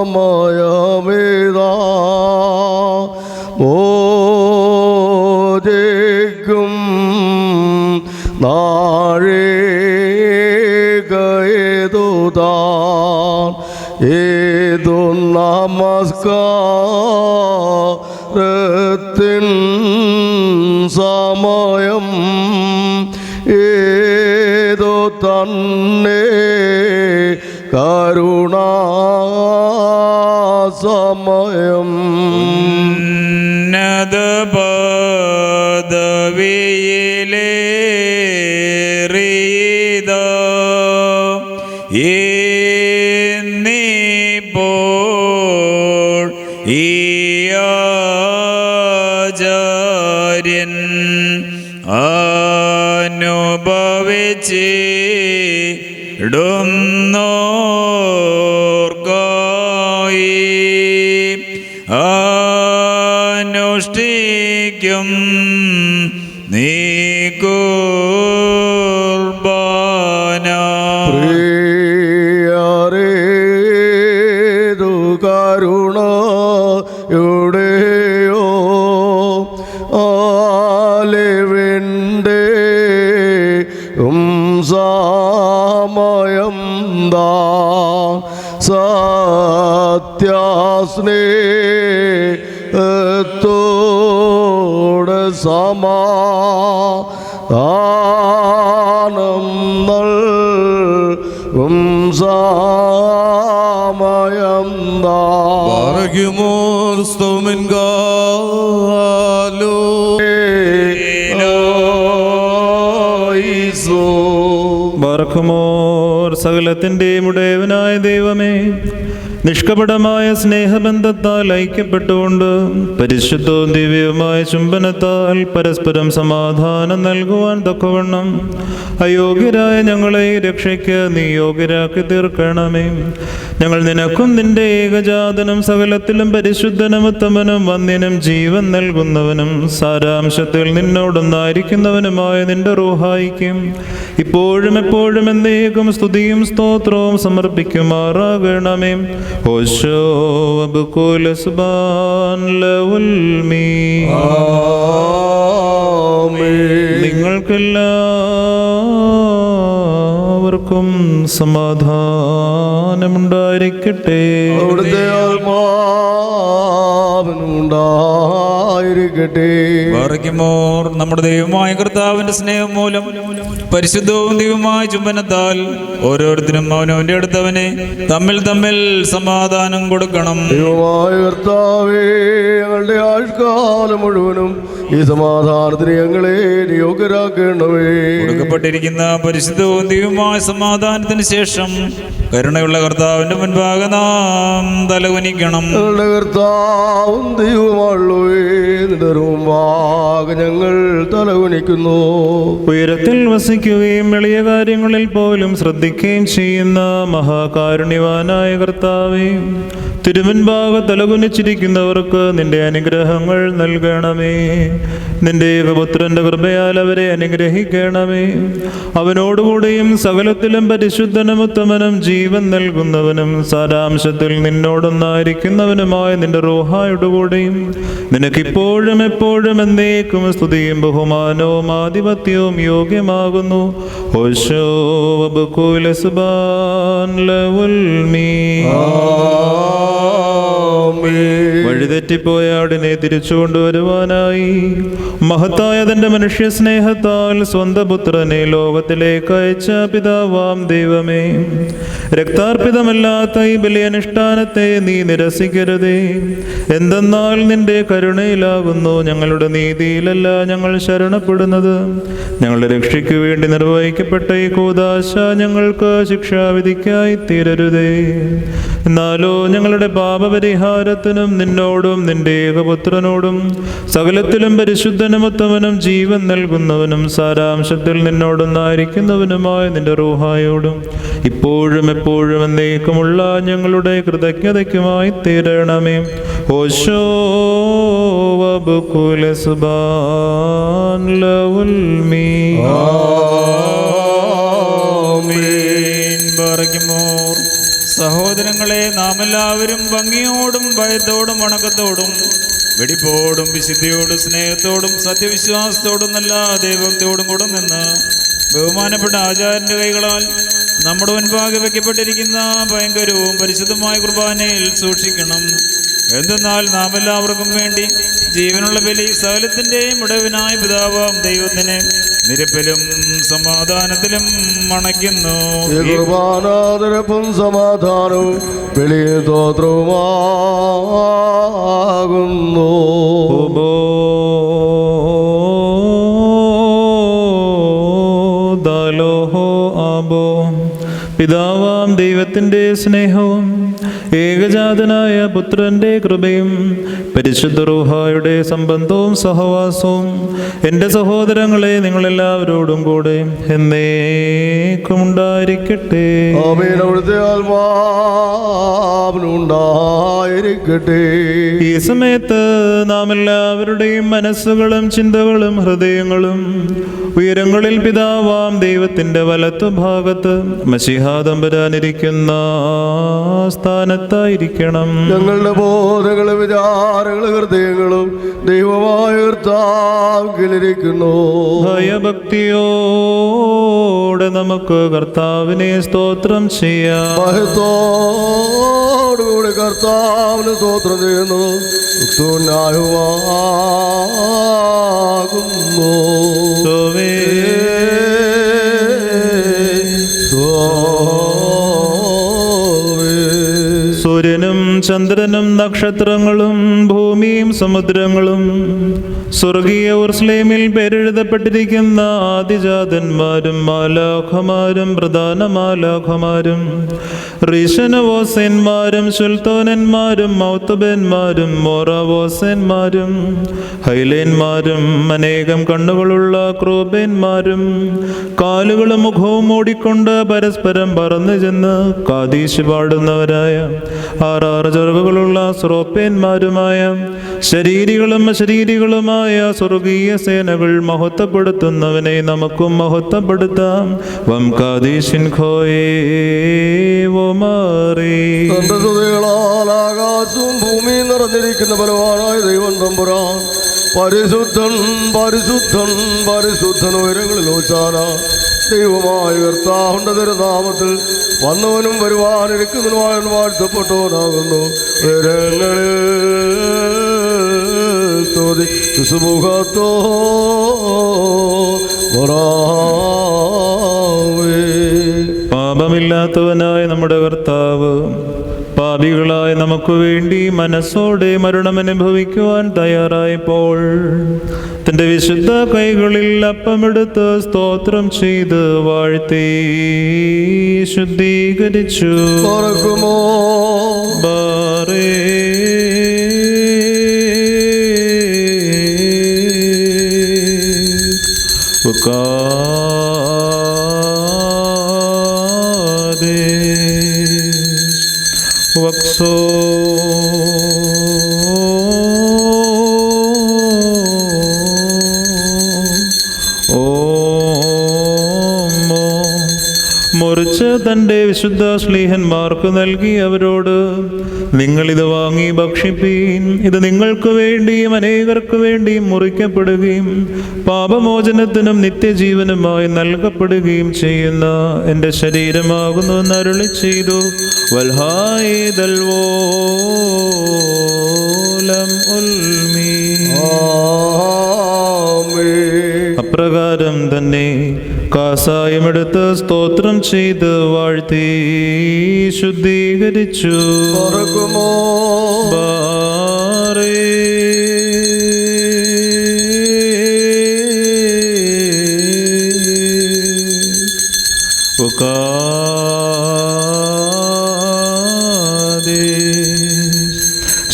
സമയമേതാ മോദേക്കും നാഴേകേതുതാൻ ഏതു നമസ്കാരത്തിൻ സമയം ഏതോ തന്നെ കരുണാസമയം പദവിയിലേറിയത എന്നിപ്പോൾ ഈ ആചാര്യൻ അനുഭവിച്ചിടുന്നോർക്കായി അനുഷ്ഠിക്കും നീ കുർബാന. പ്രിയരേതു കരുണയുടെയോ ആലിവിൻ്റെ സമയം ദാ സത്യാസ്നേഹത്തോടെ സമാധാനം നൽകും സമയം ദാ ബർഖുമോർ സകലത്തിൻ്റെയും ഉടയവനായ ദൈവമേ, നിഷ്കപടമായ സ്നേഹബന്ധത്താൽ ഐക്യപ്പെട്ടുകൊണ്ട് പരിശുദ്ധവും ദിവ്യവുമായ ചുംബനത്താൽ പരസ്പരം സമാധാനം നൽകുവാൻ തക്കവണ്ണം അയോഗ്യരായ ഞങ്ങളെ രക്ഷയ്ക്ക് നീ യോഗ്യരാക്കി തീർക്കണമേ. ഞങ്ങൾ നിനക്കും നിന്റെ ഏകജാതനും സകലത്തിലും പരിശുദ്ധനും ഉത്തമനും വന്യനും ജീവൻ നൽകുന്നവനും സാരാംശത്തിൽ നിന്നോടൊന്നായിരിക്കുന്നവനുമായ നിന്റെ റൂഹായിക്കും ഇപ്പോഴും എപ്പോഴും എന്നേക്കും സ്തുതിയും സ്തോത്രവും സമർപ്പിക്കുമാറാകണമേ. നിങ്ങൾക്കെല്ലാവർക്കും സമാധാനമുണ്ടായിരിക്കട്ടെ. അവിടുത്തെ ആത്മാവിനുണ്ടായിരിക്കട്ടെ. ബാറയ്ക്കുമോർ നമ്മുടെ ദൈവമായ കർത്താവിന്റെ സ്നേഹം മൂലം പരിശുദ്ധവും ദൈവമായ ചുംബനത്താൽ ഓരോരുത്തരും അവനവന്റെ അടുത്തവനെ തമ്മിൽ തമ്മിൽ സമാധാനം കൊടുക്കണം. ദൈവമായ കർത്താവേ, ഞങ്ങളുടെ ആയുഷ്കാലം മുഴുവനും ഈ സമാധാനത്തിന് ഞങ്ങളെ യോഗ്യരാക്കണമേ. കൊടുക്കപ്പെട്ടിരിക്കുന്ന പരിശുദ്ധവും ദൈവമായ സമാധാനത്തിന് ശേഷം കരുണയുള്ള കർത്താവിന്റെ മുൻപാകെ നാം തലകുനിക്കണം. ഞങ്ങളുടെ കർത്താവും ദൈവമായുള്ളവേ, നിന്റെ മുമ്പാകെ ഞങ്ങൾ തലകുനിക്കുന്നു. ഉയരത്തിൽ വസിക്കുകയും എളിയ കാര്യങ്ങളിൽ പോലും ശ്രദ്ധിക്കുകയും ചെയ്യുന്ന മഹാകാരുണ്യവാനായ കർത്താവേ, തിരുമുൻപാകെ തലകുനിച്ചിരിക്കുന്നവർക്ക് നിന്റെ അനുഗ്രഹങ്ങൾ നൽകണമേ. നിന്റെ ഏകപുത്രന്റെ കൃപയാൽ അവരെ അനുഗ്രഹിക്കണമേ. അവനോടുകൂടിയും സകലത്തിലും പരിശുദ്ധനും ഉത്തമനും ജീവൻ നൽകുന്നവനും സാരാംശത്തിൽ നിന്നോടൊന്നായിരിക്കുന്നവനുമായ നിന്റെ റൂഹായോടുകൂടിയും നിനക്കിപ്പോൾ ഇപ്പോഴും എപ്പോഴും എന്നേക്കും സ്തുതിയും ബഹുമാനവും ആധിപത്യവും യോഗ്യമാകുന്നു. ഓശോ വബുകുല സുബാൻ ലവുൽ മീ. വഴിതെറ്റിപ്പോയ ആടിനെ തിരിച്ചു കൊണ്ടുവരുവാനായി മഹത്തായ തന്റെ മനുഷ്യ സ്നേഹത്താൽ സ്വന്തം പുത്രനെ ലോകത്തിലേക്ക് അയച്ച പിതാവാം ദൈവമേ, രക്താർപ്പിതമല്ലാത്ത ഈ ബലിയനുഷ്ഠാനത്തെ നീ നിരസിക്കരുതേ. എന്തെന്നാൽ നിന്റെ കരുണയിലാകുന്നു ഞങ്ങളുടെ നീതിയിലല്ല ഞങ്ങൾ ശരണപ്പെടുന്നത്. ഞങ്ങളുടെ രക്ഷയ്ക്ക് വേണ്ടി നിർവഹിക്കപ്പെട്ട ഈ കൂദാശ ഞങ്ങൾക്ക് ശിക്ഷാവിധിക്കായി തീരരുതേ. എന്നാലോ ഞങ്ങളുടെ പാപപരിഹാരത്തിനും നിന്നോടും നിന്റെ ഏകപുത്രനോടും സകലത്തിലും പരിശുദ്ധനുമൊത്തവനും ജീവൻ നൽകുന്നവനും സാരാംശത്തിൽ നിന്നോടൊന്നായിരിക്കുന്നവനുമായ നിന്റെ റൂഹായോടും ഇപ്പോഴും എപ്പോഴും എന്നേക്കുമുള്ള ഞങ്ങളുടെ കൃതജ്ഞതയ്ക്കുമായി തീരണമേ. ഓശോ വബുകുല സുബാൻ ലവുൽ മീ. സഹോദരങ്ങളെ, നാം എല്ലാവരും ഭംഗിയോടും ഭയത്തോടും വണക്കത്തോടും വെടിപ്പോടും വിശുദ്ധിയോടും സ്നേഹത്തോടും സത്യവിശ്വാസത്തോടും നല്ല ദൈവഭക്തിയോടും കൂടെ നിന്ന് ബഹുമാനപ്പെട്ട ആചാര്യന്റെ കൈകളാൽ നമ്മുടെ മുൻപാകെ വയ്ക്കപ്പെട്ടിരിക്കുന്ന ഭയങ്കരവും പരിശുദ്ധമായ കുർബാനയിൽ സൂക്ഷിക്കണം. എന്തെന്നാൽ നാം എല്ലാവർക്കും വേണ്ടി ജീവനുള്ള ബലി സകലത്തിൻ്റെയും ഉടവിനായ പിതാവാം ദൈവത്തിന് നിരപ്പിലും സമാധാനത്തിലും മണയ്ക്കുന്നു. കുർബാനാതിരപ്പും സമാധാനവും വെളിയ സ്തോത്രവുമാകുന്നു. പിതാവാം ദൈവത്തിൻ്റെ സ്നേഹവും ഏകജാതനായ പുത്രന്റെ കൃപയും പരിശുദ്ധ റൂഹായുടെ സംബന്ധവും സഹവാസവും എൻ്റെ സഹോദരങ്ങളെ നിങ്ങളെല്ലാവരോടും കൂടെ എന്നേക്കും ഉണ്ടായിരിക്കട്ടെ. ആമേൻ. അവിടുത്തെ ആത്മാവിനുണ്ടായിരിക്കട്ടെ. ഈ സമയത്ത് നാം എല്ലാവരുടെയും മനസ്സുകളും ചിന്തകളും ഹൃദയങ്ങളും ഉയരങ്ങളിൽ പിതാവാം ദൈവത്തിൻ്റെ വലത്തുഭാഗത്ത് മശിഹാദംബരാനിരിക്കുന്ന സ്ഥാനത്തായിരിക്കണം. ഞങ്ങളുടെ ബോധങ്ങളും വിചാരങ്ങളും ഹൃദയങ്ങളും ദൈവമായ കർത്താവിലിരിക്കുന്നു. ഭയഭക്തിയോടെ നമുക്ക് കർത്താവിനെ സ്തോത്രം ചെയ്യാം. ഭയത്തോടുകൂടി കർത്താവിന് സ്തോത്രം ചെയ്യുന്നു. ുന്നു സൂര്യനും ചന്ദ്രനും നക്ഷത്രങ്ങളും ഭൂമിയും സമുദ്രങ്ങളും സ്വർഗീയ ഉർസ്ലേമിൽ പേരെഴുതപ്പെട്ടിരിക്കുന്ന ആദിജാതന്മാരും മാലാഖമാരും പ്രധാന മാലാഖമാരും ഋഷനവോസന്മാരും സുൽത്താനന്മാരും മൗത്തുബന്മാരും മോറവോസന്മാരും ഹൈലേന്മാരും അനേകം കണ്ണുകളുള്ള ക്രൂബന്മാരും കാലുകളും മുഖവും മൂടിക്കൊണ്ട് പരസ്പരം പറന്നു ചെന്ന് കാദീശ് പാടുന്നവരായ ആറാറ് ചെറുകുകളുള്ള സ്രോപ്പേന്മാരുമായ ശരീരികളും അശരീരികളുമായ സ്വർഗീയ സേനകൾ മഹത്വപ്പെടുത്തുന്നവനെ നമുക്കും മഹത്വപ്പെടുത്താം. വം കാദീശിൻ ഖോയേ വോ മാറി. ആകാശവും ഭൂമിയും നിറഞ്ഞിരിക്കുന്ന ബലവാനായ ദൈവം തമ്പുരാൻ പരിശുദ്ധൻ പരിശുദ്ധൻ പരിശുദ്ധൻ ഉയരങ്ങളിൽ ഹോശാന. ദൈവമായ കർത്താവിന്റെ തിരുനാമത്തിൽ വന്നവനും വരുവാനിരിക്കുന്നവനുമായ വാഴ്ത്തപ്പെട്ടവനാകുന്നു. ഉയരങ്ങളിൽ സ്തുതി സുമുഖത്തോ പാപമില്ലാത്തവനായ നമ്മുടെ കർത്താവ് പാപികളായ നമുക്ക് വേണ്ടി മനസ്സോടെ മരണമനുഭവിക്കുവാൻ തയ്യാറായപ്പോൾ തൻ്റെ വിശുദ്ധ കൈകളിൽ അപ്പമെടുത്ത് സ്തോത്രം ചെയ്ത് വാഴ്ത്തി ശുദ്ധീകരിച്ചു. ബാറേ വക്സോ മുറിച്ച് തൻ്റെ വിശുദ്ധ ശ്ലീഹന്മാർക്ക് നൽകി അവരോട്, നിങ്ങളിത് വാങ്ങി ഭക്ഷിപ്പീൻ. ഇത് നിങ്ങൾക്ക് വേണ്ടിയും അനേകർക്ക് വേണ്ടിയും മുറിക്കപ്പെടുകയും പാപമോചനത്തിനും നിത്യജീവനുമായി നൽകപ്പെടുകയും ചെയ്യുന്ന എൻ്റെ ശരീരമാകുന്നു എന്ന് അരുളി ചെയ്തു. അപ്രകാരം തന്നെ കാസായമെടുത്ത് സ്തോത്രം ചെയ്ത് വാഴ്ത്തി ശുദ്ധീകരിച്ചു.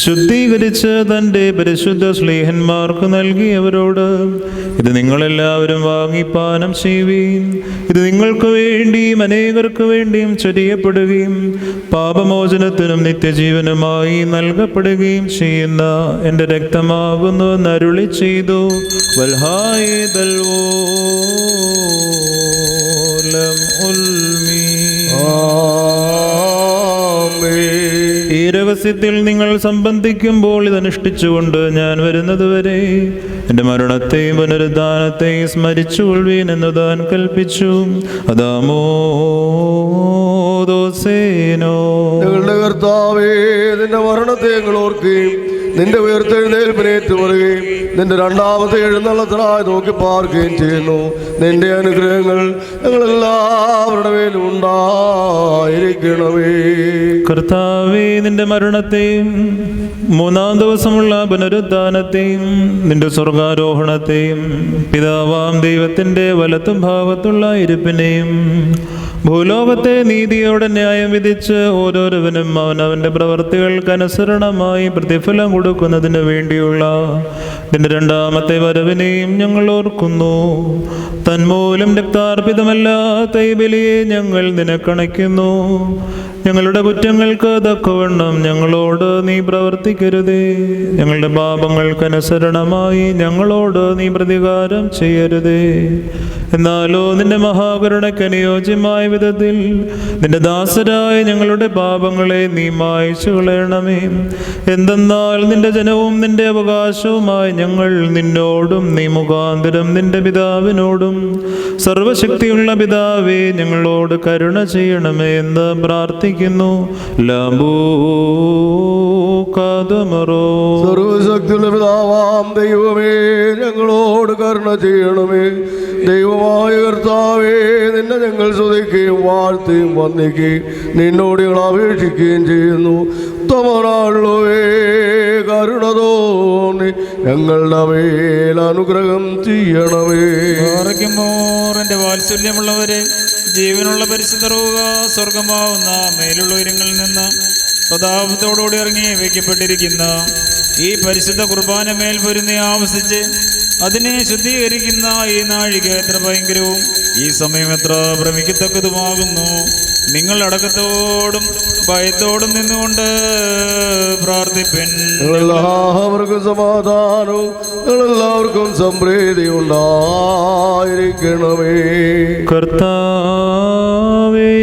ശുദ്ധീകരിച്ച് തൻ്റെ പരിശുദ്ധ ശ്ലീഹന്മാർക്ക് നൽകിയവരോട്, ഇത് നിങ്ങളെല്ലാവരും വാങ്ങിപ്പാനം ചെയ്യുവീൻ. ഇത് നിങ്ങൾക്ക് വേണ്ടിയും അനേകർക്ക് വേണ്ടിയും ചൊരിയപ്പെടുകയും പാപമോചനത്തിനും നിത്യജീവനുമായി നൽകപ്പെടുകയും ചെയ്യുന്ന എൻ്റെ രക്തമാകുന്നു എന്ന് അരുളി ചെയ്തു. ഈ രഹസ്യത്തിൽ നിങ്ങൾ സംബന്ധിക്കുമ്പോൾ ഇതനുഷ്ഠിച്ചുകൊണ്ട് ഞാൻ വരുന്നതുവരെ എൻ്റെ മരണത്തെയും പുനരുദ്ധാനത്തെയും സ്മരിച്ചുകൊള്ളുവീൻ എന്ന് താൻ കൽപ്പിച്ചു. ഞങ്ങളുടെ കർത്താവേ, നിന്റെ മരണത്തെ ഞങ്ങൾ ഓർക്കുകയും നിന്റെ ഉയർത്തെഴുന്നേൽപ്പിനേറ്റ് പറയുകയും നിന്റെ രണ്ടാമത്തെ എഴുന്നള്ളത്തിനായി നോക്കി പാർക്കുകയും ചെയ്യുന്നു. നിന്റെ അനുഗ്രഹങ്ങൾ ഞങ്ങളെല്ലാവരുടെ മേലും ഉണ്ടായിരിക്കണമേ. കർത്താവേ, നിന്റെ മരണത്തെയും മൂന്നാം ദിവസമുള്ള പുനരുദ്ധാനത്തെയും നിന്റെ സ്വർഗാരോഹണത്തെയും പിതാവാം ദൈവത്തിൻ്റെ വലത്തും ഭാഗത്തുള്ള ഇരിപ്പിനെയും ഭൂലോകത്തെ നീതിയോടെ ന്യായം വിധിച്ച് ഓരോരുവനും അവനവൻ്റെ പ്രവർത്തികൾക്കനുസരണമായി പ്രതിഫലം കൊടുക്കുന്നതിന് വേണ്ടിയുള്ള നിന്റെ രണ്ടാമത്തെ വരവിനെയും ഞങ്ങൾ ഓർക്കുന്നു. തന്മൂലം രക്താർപ്പിതമല്ലാത്ത ഈ ബലിയെ ഞങ്ങൾ നിനക്കണയ്ക്കുന്നു. ഞങ്ങളുടെ കുറ്റങ്ങൾക്ക് തക്കവണ്ണം ഞങ്ങളോട് നീ പ്രവർത്തിക്കരുതേ. ഞങ്ങളുടെ പാപങ്ങൾക്കനുസരണമായി ഞങ്ങളോട് നീ പ്രതികാരം ചെയ്യരുതേ. എന്നാലോ നിന്റെ മഹാകരുണയ്ക്ക് അനുയോജ്യമായ വിധത്തിൽ നിന്റെ ദാസരായ ഞങ്ങളുടെ പാപങ്ങളെ നീ മായ്ച്ചു കളയണമേ. എന്തെന്നാൽ നിന്റെ ജനവും നിന്റെ അവകാശവുമായി ഞങ്ങൾ നിന്നോടും നീ മുഖാന്തരം നിന്റെ പിതാവിനോടും സർവശക്തിയുള്ള പിതാവേ ഞങ്ങളോട് കരുണ ചെയ്യണമേ എന്ന് പ്രാർത്ഥിക്കുന്നു. സർവശക്തിയുള്ള പിതാവാം ദൈവമേ, ഞങ്ങളോട് കരുണ ചെയ്യണമേ. ദൈവമായ കർത്താവേ, നിന്നെ ഞങ്ങൾ സ്തുതിക്കുകയും വാഴ്ത്തുകയും വന്ദിക്കുകയും നിന്നോട് ഞങ്ങൾ അപേക്ഷിക്കുകയും ചെയ്യുന്നു. ഉത്തമനാളുവേ, കരുണ തോന്നി ഞങ്ങളുടെ മേൽ അനുഗ്രഹം ചെയ്യണമേ. എൻ്റെ വാത്സല്യമുള്ളവരെ, ജീവനുള്ള പരിശുദ്ധ റൂഹ സ്വർഗമാവുന്ന മേലുള്ള ഉയരങ്ങളിൽ നിന്ന് പ്രതാപത്തോടുകൂടി ഇറങ്ങി വയ്ക്കപ്പെട്ടിരിക്കുന്ന ഈ പരിശുദ്ധ കുർബാന മേൽ പൊരുന്നി ആവസിച്ച് അതിനെ ശുദ്ധീകരിക്കുന്ന ഈ നാഴിക എത്ര ഭയങ്കരവും ഈ സമയം എത്ര ഭ്രമിക്കത്തക്കതുമാകുന്നു. നിങ്ങൾ അടക്കത്തോടും ഭയത്തോടും നിന്നുകൊണ്ട് പ്രാർത്ഥിപ്പിൻ. എല്ലാവർക്കും സമാധാനവും എല്ലാവർക്കും സംപ്രീതി ഉണ്ടായിരിക്കണമേ. കർത്താവേ,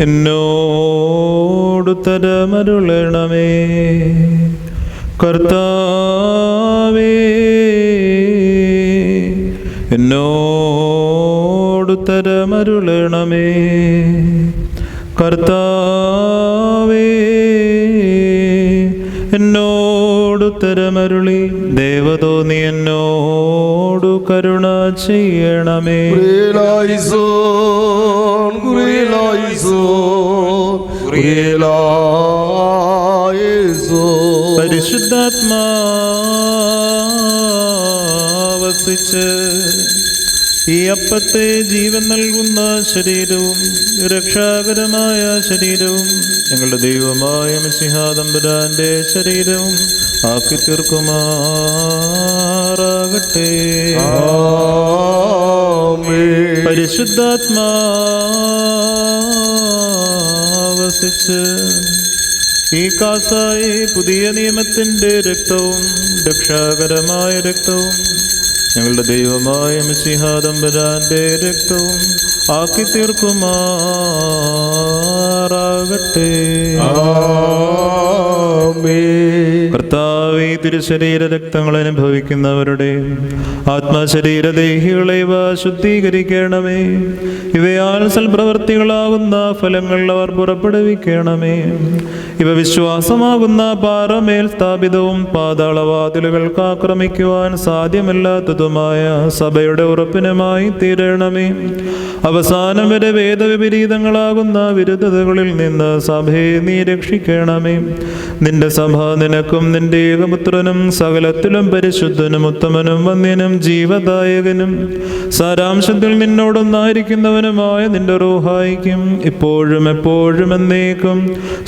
എന്നോടുത്തരമരുളണമേ. കർത്താവേ, എന്നോടുത്തരമരുളണമേ. കർത്താവേ, എന്നോടുത്തരമരുളി ദേവതോന്നി എന്നോടു കരുണ ചെയ്യണമേ. പരിശുദ്ധാത്മാവസിച്ച് ഈ അപ്പത്തെ ജീവൻ നൽകുന്ന ശരീരവും രക്ഷാകരമായ ശരീരവും ഞങ്ങളുടെ ദൈവമായ മിശിഹാ തമ്പുരാന്റെ ശരീരവും ആക്കി തീർക്കുമാറാകട്ടെ. പരിശുദ്ധാത്മാവസിച്ച് ഈ കാസായി പുതിയ നിയമത്തിൻ്റെ രക്തവും രക്ഷാകരമായ രക്തവും ഞങ്ങളുടെ ദൈവമായ മിശിഹാദംബരാന്റെ രക്തവും ആക്കി തീർക്കുമാറാകട്ടെ. കർത്താവേ, തിരുശരീര രക്തങ്ങൾ അനുഭവിക്കുന്നവരുടെ ആത്മശരീരദേഹികളെ ഇവ ശുദ്ധീകരിക്കണമേ. ഇവയാൽ സൽപ്രവർത്തികളാകുന്ന ഫലങ്ങൾ അവർ പുറപ്പെടുവിക്കണമേ. ഇവ വിശ്വാസമാകുന്ന പാറമേൽ സ്ഥാപിതവും പാതാളവാതിലുകൾക്ക് ആക്രമിക്കുവാൻ സാധ്യമല്ലാത്തതുമായ സഭയുടെ ഉറപ്പിനുമായി തീരണമേ. അവസാനം വരെ വേദവിപരീതങ്ങളാകുന്ന വിരുദ്ധതകളിൽ നിന്ന് സഭയെ നീ രക്ഷിക്കണമേ. നിന്റെ സഭ നിനക്കും നിന്റെ ഏകപുത്രനും സകലത്തിലും പരിശുദ്ധനും ഉത്തമനും വന്യനും ജീവദായകനും സാരാംശത്തിൽ നിന്നോടൊന്നായിരിക്കുന്നവനുമായ നിന്റെ റൂഹായിക്കും ഇപ്പോഴും എപ്പോഴും എന്നേക്കും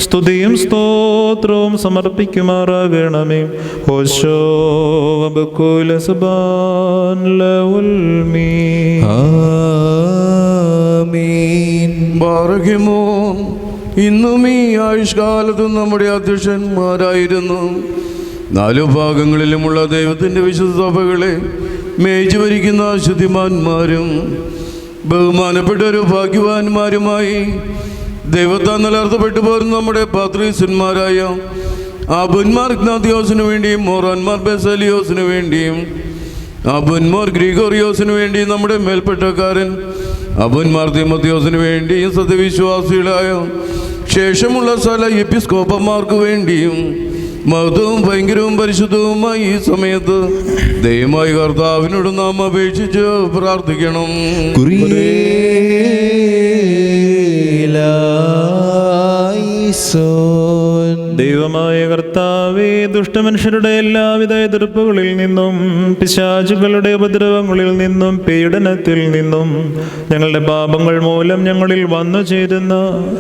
സ്തുതിയും സ്തോത്രവും സമർപ്പിക്കുമാറാകണമേ. ഹോശോ വബകുല സുബാൻ ലഉൽ മീൻ. ആമീൻ. ബാറകിമോൻ, ഇന്നും ഈ ആയുഷ്കാലത്തും നമ്മുടെ അധ്യക്ഷന്മാരായിരുന്നു 4 ഭാഗങ്ങളിലുമുള്ള ദൈവത്തിൻ്റെ വിശുദ്ധ സഭകളെ മേച്ചു ഭരിക്കുന്ന ശുദ്ധിമാന്മാരും ബഹുമാനപ്പെട്ട ഒരു ഭാഗ്യവാന്മാരുമായി ദൈവത്താൽ നിലനിർത്തപ്പെട്ടു പോരുന്ന നമ്മുടെ പാത്രീസന്മാരായ അബുന്മാർ ഇഗ്നാത്തിയോസിനു വേണ്ടിയും മോറാൻമാർ ബെസലിയോസിനു വേണ്ടിയും അബുന്മാർ ഗ്രിഗോറിയോസിനു വേണ്ടിയും നമ്മുടെ മേൽപ്പെട്ടക്കാരൻ അബുന്മാർ തിമോത്തിയോസിനു വേണ്ടിയും സത്യവിശ്വാസികളായ ശേഷമുള്ള സ്ഥല എപ്പിസ്കോപ്പന്മാർക്ക് വേണ്ടിയും മഹത്വവും ഭയങ്കരവും പരിശുദ്ധവുമായി ഈ സമയത്ത് ദൈവമായി കർത്താവിനോട് നാം അപേക്ഷിച്ച് പ്രാർത്ഥിക്കണം. ദൈവമായ കർത്താവേ, ദുഷ്ടമനുഷ്യരുടെ എല്ലാവിധ എതിർപ്പുകളിൽ നിന്നും പിശാചുകളുടെ ഉപദ്രവങ്ങളിൽ നിന്നും പീഡനത്തിൽ നിന്നും ഞങ്ങളുടെ പാപങ്ങൾ മൂലം ഞങ്ങളിൽ വന്നു ചേരുന്ന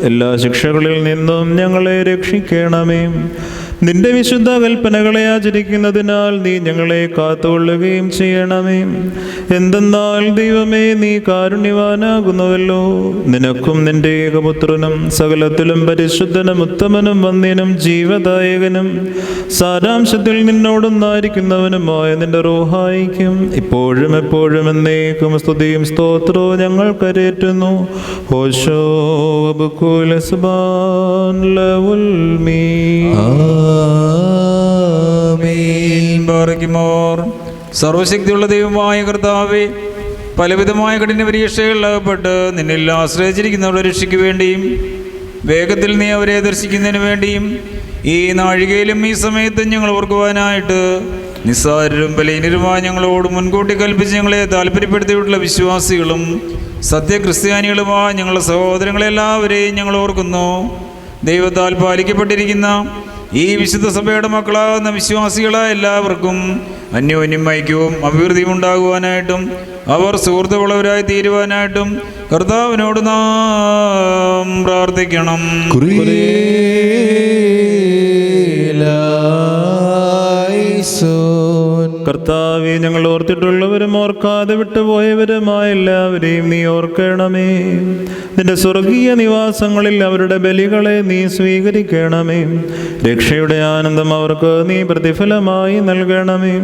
എല്ലാ ശിക്ഷകളിൽ നിന്നും ഞങ്ങളെ രക്ഷിക്കണമേ. നിന്റെ വിശുദ്ധ കൽപ്പനകളെ ആചരിക്കുന്നതിനാൽ നീ ഞങ്ങളെ കാത്തുകൊള്ളുകയും ചെയ്യണമേ. എന്തെന്നാൽ ദൈവമേ, നീ കാരുണ്യവാനാകുന്നുവല്ലോ. നിനക്കും നിന്റെ ഏകപുത്രനും സകലത്തിലും പരിശുദ്ധനും ഉത്തമനും വന്യനും ജീവദായകനും സാരാംശത്തിൽ നിന്നോടൊന്നായിരിക്കുന്നവനുമായ നിന്റെ റൂഹായിക്കും ഇപ്പോഴും എപ്പോഴും എന്നേക്കും സ്തുതിയും സ്തോത്രവും ഞങ്ങൾ കരേറ്റുന്നു. ഹോശോ വബകുല സുബാൻ ലഉൽ മീൻ. സർവശക്തിയുള്ള ദൈവമായ കർത്താവേ, പലവിധമായ കഠിന പരീക്ഷകളിലകപ്പെട്ട് നിന്നിൽ ആശ്രയിച്ചിരിക്കുന്നവരുടെ രക്ഷയ്ക്ക് വേണ്ടിയും വേഗത്തിൽ നീ അവരെ ദർശിക്കുന്നതിന് വേണ്ടിയും ഈ നാഴികയിലും ഈ സമയത്തും ഞങ്ങൾ ഓർക്കുവാനായിട്ട് നിസ്സാരരും ബലഹീനരുമായ ഞങ്ങളോട് മുൻകൂട്ടി കൽപ്പിച്ച് ഞങ്ങളെ താല്പര്യപ്പെടുത്തിയിട്ടുള്ള വിശ്വാസികളും സത്യക്രിസ്ത്യാനികളുമായ ഞങ്ങളുടെ സഹോദരങ്ങളെല്ലാവരെയും ഞങ്ങൾ ഓർക്കുന്നു. ദൈവത്താൽ പാലിക്കപ്പെട്ടിരിക്കുന്ന ഈ വിശുദ്ധ സഭയുടെ മക്കളാകുന്ന വിശ്വാസികളായ എല്ലാവർക്കും അന്യോന്യം ഐക്യവും അഭിവൃദ്ധിയും ഉണ്ടാകുവാനായിട്ടും അവർ സുഹൃത്തുക്കളവരായി തീരുവാനായിട്ടും കർത്താവിനോട് നാം പ്രാർത്ഥിക്കണം. കർത്താവേ, ഞങ്ങൾ ഓർത്തിട്ടുള്ളവരും ഓർക്കാതെ വിട്ടുപോയവരുമായ എല്ലാവരെയും നീ ഓർക്കണമേ. നിന്റെ സ്വർഗീയ നിവാസങ്ങളിൽ അവരുടെ ബലികളെ നീ സ്വീകരിക്കണമേ. രക്ഷയുടെ ആനന്ദം അവർക്ക് നീ പ്രതിഫലമായി നൽകണമേ.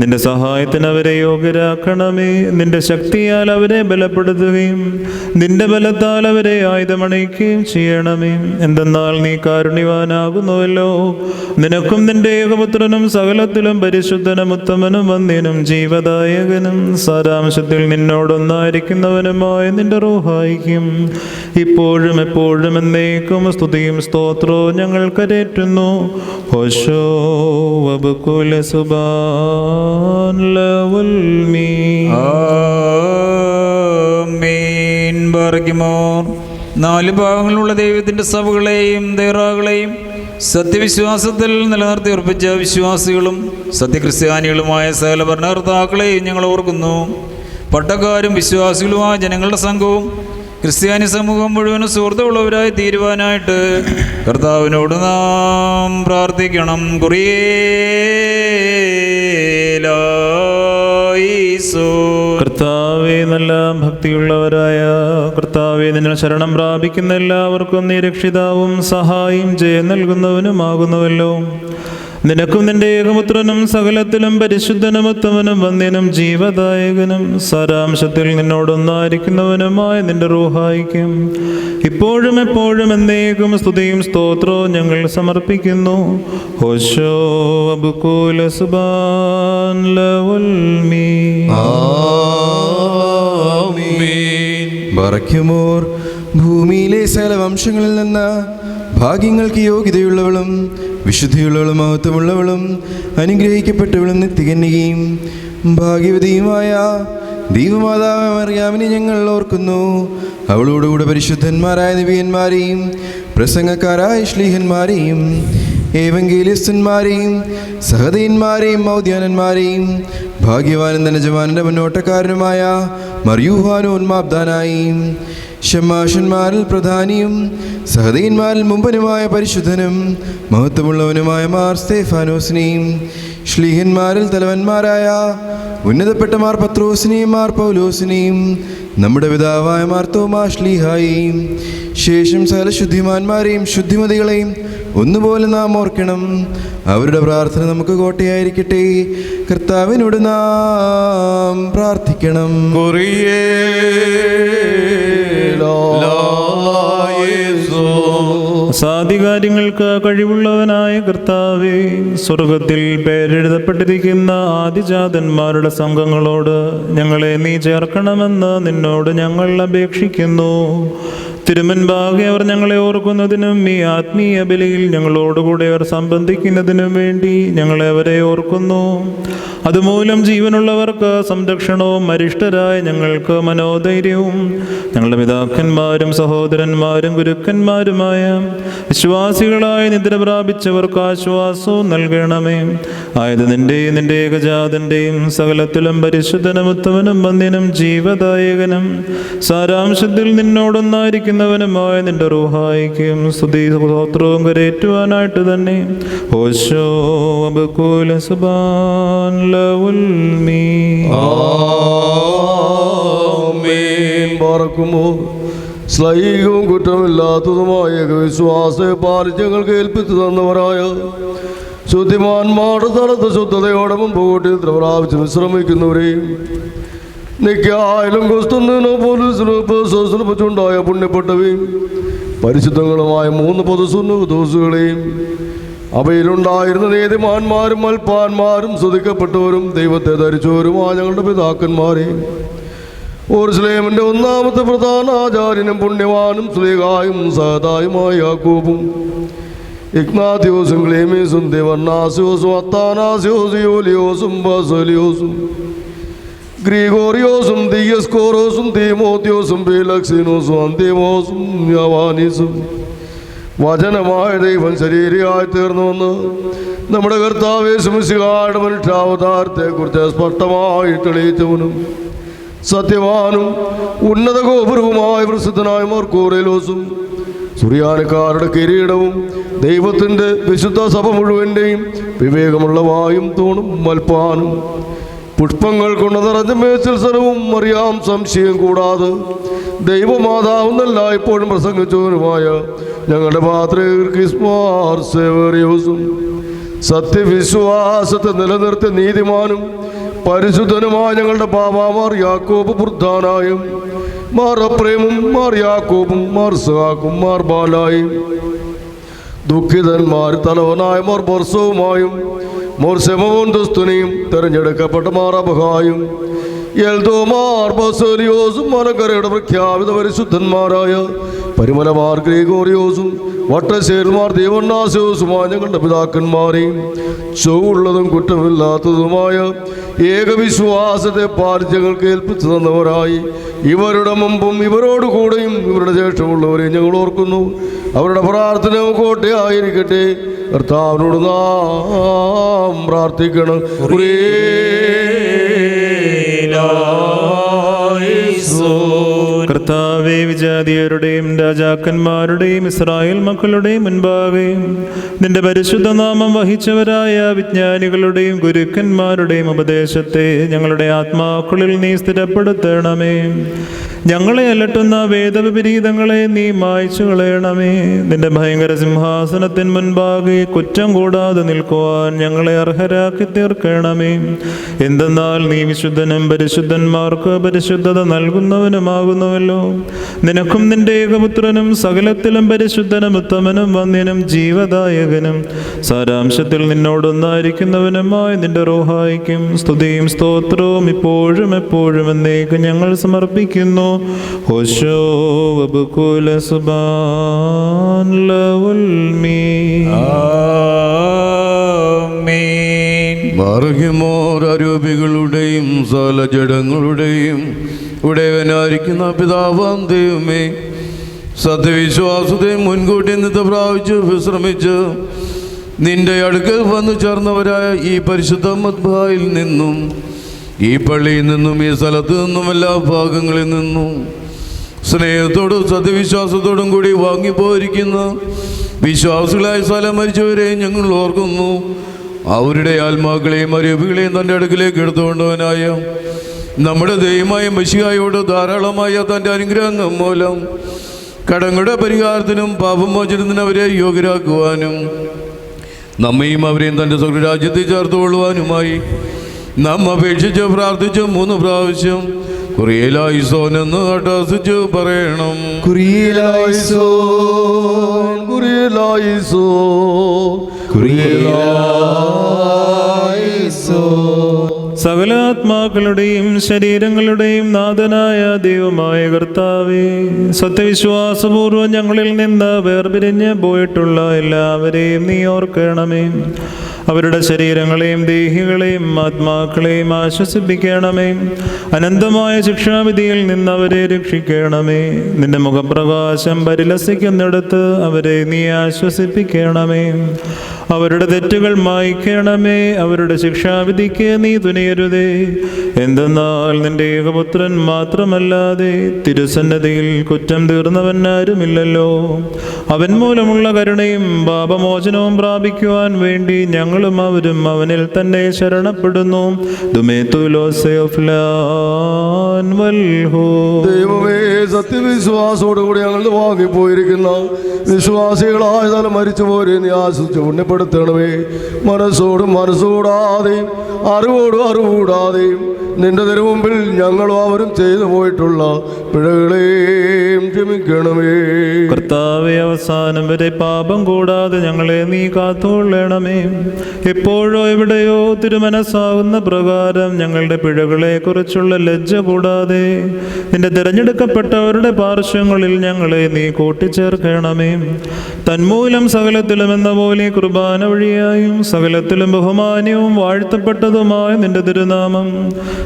നിന്റെ സഹായത്തിന് അവരെ യോഗ്യരാക്കണമേ. നിന്റെ ശക്തിയാൽ അവരെ ബലപ്പെടുത്തുകയും നിന്റെ ബലത്താൽ അവരെ ആയുധമണിയിക്കുകയും ചെയ്യണമേ. എന്തെന്നാൽ നീ കാരുണ്യവാനാകുന്നുവല്ലോ. നിനക്കും നിന്റെ ഏകപുത്രനും സകലത്തിലും പരിശുദ്ധനും ഉത്തമനും വന്യനും ജീവദായകനും സാരാംശത്തിൽ നിന്നോടൊന്നായിരിക്കുന്നവനുമായ നിന്റെ റൂഹായിക്കും ഇപ്പോഴും എപ്പോഴും എന്നേക്കും സ്തുതിയും സ്തോത്രവും ഞങ്ങൾ കരേറ്റുന്നു. ഹോശോ വബകുല സുബാൻ ലഉൽ മീൻ. ആമീൻ. ബാറകിമോർ. 4 ഭാഗങ്ങളുള്ള ദൈവത്തിൻ്റെ സഭകളെയും ദേറാകളെയും സത്യവിശ്വാസത്തിൽ നിലനിർത്തി ഉറപ്പിച്ച വിശ്വാസികളും സത്യക്രിസ്ത്യാനികളുമായ സകല ഭരണകർത്താക്കളെയും ഞങ്ങൾ ഓർക്കുന്നു. പട്ടക്കാരും വിശ്വാസികളുമായ ജനങ്ങളുടെ സംഘവും ക്രിസ്ത്യാനി സമൂഹം മുഴുവനും സുഹൃത്തുള്ളവരായി തീരുവാനായിട്ട് കർത്താവിനോട് നാം പ്രാർത്ഥിക്കണം. കർത്താവേ, നല്ല ഭക്തിയുള്ളവരായ കർത്താവേ, നിന്നെ ശരണം പ്രാപിക്കുന്ന എല്ലാവർക്കും നീ രക്ഷിതാവും സഹായം ജയം നൽകുന്നവനുമാകുന്നുവല്ലോ. നിനക്കും നിന്റെ ഏകപുത്രനും സകലത്തിലും പരിശുദ്ധനും ഉത്തമനും വന്ധ്യനും ജീവദായകനും സാരാംശത്തിൽ നിന്നോടൊന്നായിരിക്കുന്നവനുമായ നിന്റെ റൂഹായിക്കും ഇപ്പോഴും എപ്പോഴും എന്നേക്കും സ്തുതിയും സ്തോത്രവും ഞങ്ങൾ സമർപ്പിക്കുന്നു. ഹോശോ അബുകൂല സുബാൻ ലവുൽ മീൻ. ബറക്കുമോർ. ഭൂമിയിലെ സകല വംശങ്ങളിൽ നിന്ന് ഭാഗ്യങ്ങൾക്ക് യോഗ്യതയുള്ളവളും വിശുദ്ധിയുള്ളവളും മഹത്വമുള്ളവളും അനുഗ്രഹിക്കപ്പെട്ടവളും നിത്യകന്യകയും ഭാഗ്യവതിയുമായ ദൈവമാതാവ് മറിയാമിനെ ഞങ്ങൾ ഓർക്കുന്നു. അവളോടുകൂടെ പരിശുദ്ധന്മാരായ നബിയന്മാരെയും പ്രസംഗക്കാരായ ശ്ലീഹന്മാരെയും ഏവങ്കേലിസ്തന്മാരെയും സഹദയന്മാരെയും മൗദ്യാനന്മാരെയും ഭാഗ്യവാനും ധനജവാനന്റെ മുന്നോട്ടക്കാരനുമായ മർയൂഹാനോന്മാബ്ദാനായും ഷമാഷന്മാരിൽ പ്രധാനിയും സഹദയന്മാരിൽ മുമ്പനുമായ പരിശുദ്ധനും മഹത്വമുള്ളവനുമായ മാർ സ്തേഫാനോസിനെയും ശ്ലീഹന്മാരിൽ തലവന്മാരായ ഉന്നതപ്പെട്ട മാർ പത്രോസിനെയും മാർ പൗലോസിനെയും നമ്മുടെ പിതാവായ മാർ തോമാ ശ്ലീഹായെയും ശേഷം സകല ശുദ്ധിമാന്മാരെയും ശുദ്ധിമതികളെയും ഒന്നുപോലെ നാം ഓർക്കണം. അവരുടെ പ്രാർത്ഥന നമുക്ക് കോട്ടയായിരിക്കട്ടെ. കർത്താവിനോട് നാം പ്രാർത്ഥിക്കണം. സാധികാര്യങ്ങൾക്ക് കഴിവുള്ളവനായ കർത്താവേ, സ്വർഗത്തിൽ പേരെഴുതപ്പെട്ടിരിക്കുന്ന ആദിജാതന്മാരുടെ സംഘങ്ങളോട് ഞങ്ങളെ നീ ചേർക്കണമെന്ന് നിന്നോട് ഞങ്ങൾ അപേക്ഷിക്കുന്നു. തിരുമുൻപാകെ അവർ ഞങ്ങളെ ഓർക്കുന്നതിനും ഈ ആത്മീയ ബലിയിൽ ഞങ്ങളോടുകൂടെ അവർ സംബന്ധിക്കുന്നതിനും വേണ്ടി ഞങ്ങളെ അവരെ ഓർക്കുന്നു. അതുമൂലം ജീവനുള്ളവർക്ക് സംരക്ഷണവും അരിഷ്ടരായ ഞങ്ങൾക്ക് മനോധൈര്യവും ഞങ്ങളുടെ പിതാക്കന്മാരും സഹോദരന്മാരും ഗുരുക്കന്മാരുമായ വിശ്വാസികളായ നിദ്ര പ്രാപിച്ചവർക്ക് ആശ്വാസവും നൽകണമേ. ആയത് നിന്റെ ഏകജാതന്റെയും സകലത്തിലും പരിശുദ്ധനും ഉത്തമനും വന്ധ്യനും ജീവദായകനും സാരാംശത്തിൽ നിന്നോടൊന്നായിരിക്കുന്നവനുമായ നിന്റെ റൂഹായിക്കും സ്തുതി സ്തോത്രവും കരേറ്റുവാനായിട്ട് തന്നെ. ഓശോ അബുകൂല സുബാൻ ലവുൽ മീൻ. സ്ലൈകവും കുറ്റമില്ലാത്തതുമായ വിശ്വാസ പാലിച്ചങ്ങൾ കേൾപ്പിച്ചു തന്നവരായ ശുദ്ധിമാന്മാരുടെ സ്ഥലത്ത് ശുദ്ധതയോടെ മുമ്പ് കൂട്ടി പ്രാപിച്ച് വിശ്രമിക്കുന്നവരെയും നിക്കായാലും ക്രിസ്തുവിനോ പോലീസിനോ വെച്ചുണ്ടായ പുണ്യപ്പെട്ടവയും പരിശുദ്ധങ്ങളുമായ 3 പൊതുസുന്നൂസുകളെയും അവയിലുണ്ടായിരുന്ന നീതിമാന്മാരും മൽപ്പാന്മാരും സ്തുതിക്കപ്പെട്ടവരും ദൈവത്തെ ധരിച്ചവരുമായ ഞങ്ങളുടെ പിതാക്കന്മാരെയും യെരൂശലേമിന്റെ ഒന്നാമത്തെ പ്രധാന ആചാര്യനും പുണ്യവാനും ശ്ലീഹായും സഹതായുമായ യാക്കോബും ഇഗ്നാത്യോസും ക്ലീമീസും ദിവന്നാസ്യോസും അത്താനാസ്യോസും യൂലിയോസും ബസലിയോസും ഗ്രിഗോറിയോസും ദിയസ്കോറോസും തീമോത്യോസും ഫീലക്സിനോസും അന്തിമോസും യവാനീസും വചനമായ ദൈവം ശരീരമായി തീർന്നുവെന്ന് നമ്മുടെ കർത്താവ് യേശുമിശിഹായുടെ മനുഷ്യാവതാരത്തെക്കുറിച്ച് സ്പഷ്ടമായി തെളിയിച്ചവനും സത്യവാനും ഉന്നത ഗോപുരവുമായ പ്രസിദ്ധനായ മർക്കോറേലോസും സുറിയാനിക്കാരുടെ കിരീടവും ദൈവത്തിൻ്റെ വിശുദ്ധ സഭ മുഴുവൻ്റെയും വിവേകമുള്ള വായും തൂണും മൽപ്പാനും പുഷ്പങ്ങൾ കൊണ്ട് നിറഞ്ഞ മേച്ചിൽസരവും അറിയാം സംശയം കൂടാതെ ദൈവമാതാവെന്നല്ല ഇപ്പോഴും പ്രസംഗിച്ചവരുമായ ഞങ്ങളുടെ പാത്രീർക്കിസ്മാർസേവറിയോസും സത്യവിശ്വാസത്തെ നിലനിർത്തിയ നീതിമാനും പരിശുദ്ധനുമായ ഞങ്ങളുടെ ബാബാമാർ യാക്കോബ് ബുർദാനായും മാർ അപ്രേമും മാർ യാക്കോബും മാർ സഹാക്കും മാർ ബാലായും ദുഃഖിതന്മാർ തലവനായ മാർ ബോർസവുമായും മോർ സെമോൻ ദുസ്തുനിയും തെരഞ്ഞെടുക്കപ്പെട്ട മാർ അബഹായും എൽദോമാർ ബസലിയോസും മലങ്കരയുടെ പ്രഖ്യാപിത പരിശുദ്ധന്മാരായ പരിമലമാർ ഗ്രിഗോറിയോസും വട്ടശ്ശേരിമാർ ദീവണ്ണാസ്യോസുമായ ഞങ്ങളുടെ പിതാക്കന്മാരെയും ചൊവ്വുള്ളതും കുറ്റമില്ലാത്തതുമായ ഏകവിശ്വാസത്തെ പാലിച്ചങ്ങൾ കേൾപ്പിച്ചു തന്നവരായി ഇവരുടെ മുമ്പും ഇവരോടുകൂടെയും ഇവരുടെ ശേഷമുള്ളവരെയും ഞങ്ങൾ ഓർക്കുന്നു. അവരുടെ പ്രാർത്ഥന കോട്ടയായിരിക്കട്ടെ. കർത്താവിനോട് നാം പ്രാർത്ഥിക്കണം. കർത്താവേ, കർത്താവേ, വിജാതിയരുടെയും രാജാക്കന്മാരുടെയും ഇസ്രായേൽ മക്കളുടെയും മുൻപാകെ നിന്റെ പരിശുദ്ധ നാമം വഹിച്ചവരായ വിജ്ഞാനികളുടെയും ഗുരുക്കന്മാരുടെയും ഉപദേശത്തെ ഞങ്ങളുടെ ആത്മാക്കളിൽ നീ സ്ഥിരപ്പെടുത്തണമേ. ഞങ്ങളെ അലട്ടുന്ന വേദവിപരീതങ്ങളെ നീ മായ്ച്ചു കളയണമേ. നിന്റെ ഭയങ്കര സിംഹാസനത്തിന് മുൻപാകെ കുറ്റം കൂടാതെ നിൽക്കുവാൻ ഞങ്ങളെ അർഹരാക്കി തീർക്കണമേ. എന്തെന്നാൽ നീ വിശുദ്ധനും പരിശുദ്ധന്മാർക്ക് പരിശുദ്ധത നൽകുന്നവനുമാകുന്നുവല്ലോ. നിനക്കും നിന്റെ ഏകപുത്രനും സകലത്തിലും പരിശുദ്ധനും ഉത്തമനും വന്യനും ജീവദായകനും സാരാംശത്തിൽ നിന്നോടൊന്നായിരിക്കുന്നവനുമായ നിന്റെ റൂഹായിക്കും സ്തുതിയും സ്തോത്രവും ഇപ്പോഴും എപ്പോഴും എന്നേക്കും ഞങ്ങൾ സമർപ്പിക്കുന്നു. ഹോശോ വബുകുല സുബാൻ ലവുൽ മീൻ. മാർഗമോർ അരൂപികളുടെയും സകല ജഡങ്ങളുടെയും ഉടയവനായിരിക്കുന്ന പിതാവാം ദൈവമേ, സത്യവിശ്വാസത്തെ മുൻകൂട്ടി നിന്നിട്ട് പ്രാപിച്ച് വിശ്രമിച്ച് നിന്റെ അടുക്കൽ വന്നു ചേർന്നവരായ ഈ പരിശുദ്ധ മദ്ബായിൽ നിന്നും ഈ പള്ളിയിൽ നിന്നും ഈ സ്ഥലത്ത് നിന്നും എല്ലാ ഭാഗങ്ങളിൽ നിന്നും സ്നേഹത്തോടും സത്യവിശ്വാസത്തോടും കൂടി വാങ്ങിപ്പോയിരിക്കുന്ന വിശ്വാസികളായ സ്ഥലം മരിച്ചവരെ ഞങ്ങൾ ഓർക്കുന്നു. അവരുടെ ആത്മാക്കളെയും അരൂപികളെയും തൻ്റെ അടുക്കിലേക്ക് എടുത്തുകൊണ്ടവനായ നമ്മുടെ ദൈവമായ മെശിഹായോട് ധാരാളമായ തൻ്റെ അനുഗ്രഹങ്ങൾ മൂലം കടങ്ങളുടെ പരിഹാരത്തിനും പാപമോചനത്തിനും അവരെ യോഗ്യരാക്കുവാനും നമ്മയും അവരെയും തൻ്റെ സ്വർഗ്ഗരാജ്യത്തിൽ ചേർത്തുകൊള്ളുവാനുമായി നാം അപേക്ഷിച്ച് പ്രാർത്ഥിച്ച് 3 പ്രാവശ്യം കുറിയലായിസോൻ എന്ന് അട്ടഹസിച്ച് പറയണം. കുറിയലായിസോൻ, കുറിയലായിസോൻ, കുറിയലായിസോൻ. സകല ആത്മാക്കളുടെയും ശരീരങ്ങളുടെയും നാഥനായ ദൈവമായ കർത്താവേ, സത്യവിശ്വാസപൂർവ്വം ഞങ്ങളിൽ നിന്ന് വേർപിരിഞ്ഞ് പോയിട്ടുള്ള എല്ലാവരെയും നീ ഓർക്കണമേ. അവരുടെ ശരീരങ്ങളെയും ദേഹികളെയും ആത്മാക്കളെയും ആശ്വസിപ്പിക്കണമേ. അനന്തമായ ശിക്ഷാവിധിയിൽ നിന്ന് അവരെ രക്ഷിക്കണമേ. നിന്റെ മുഖപ്രകാശം പരിലസിക്കുന്നിടത്ത് അവരെ നീ ആശ്വസിപ്പിക്കണമേ. അവരുടെ തെറ്റുകൾ മായ്ക്കണമേ. അവരുടെ ശിക്ഷാവിധിക്ക് നീ തുനിയരുതേ. എന്തെന്നാൽ നിന്റെ ഏകപുത്രൻ മാത്രമല്ലാതെ തിരുസന്നതിയിൽ കുറ്റം തീർന്നവൻ ആരുമില്ലല്ലോ. അവൻ മൂലമുള്ള കരുണയും പാപമോചനവും പ്രാപിക്കുവാൻ വേണ്ടി ഞങ്ങളും അവരും അവനിൽ തന്നെ ശരണപ്പെടുന്നു. ദൈവമേ, സത്യവിശ്വാസത്തോടുകൂടി ഞങ്ങൾ വാങ്ങിപ്പോയിരിക്കുന്ന വിശ്വാസികളായ തല മരിച്ചുപോരെ നീ ആശ്വസിച്ച് പുണ്യപ്പെടുത്തണമേ. മനസ്സോടും മനസ്സുകൂടാതെയും അറിവോടും അറിവുകൂടാതെയും നിന്റെ തിരുമുമ്പിൽ ഞങ്ങളും അവരും ചെയ്തു പോയിട്ടുള്ള പിഴകളെയും ക്ഷമിക്കണമേ. കർത്താവേ, അവസാനം വരെ പാപം കൂടാതെ ഞങ്ങളെ നീ കാത്തുകൊള്ളണമേ. എപ്പോഴോ എവിടെയോ തിരുമനസ്സാകുന്ന പ്രകാരം ഞങ്ങളുടെ പിഴകളെ കുറിച്ചുള്ള ലജ്ജ കൂടാതെ നിന്റെ തിരഞ്ഞെടുക്കപ്പെട്ടവരുടെ പാർശ്വങ്ങളിൽ ഞങ്ങളെ നീ കൂട്ടിച്ചേർക്കണമേ. തന്മൂലം സകലത്തിലും എന്ന പോലെ കുർബാന വഴിയായും സകലത്തിലും ബഹുമാന്യവും വാഴ്ത്തപ്പെട്ടതുമായ നിന്റെ തിരുനാമം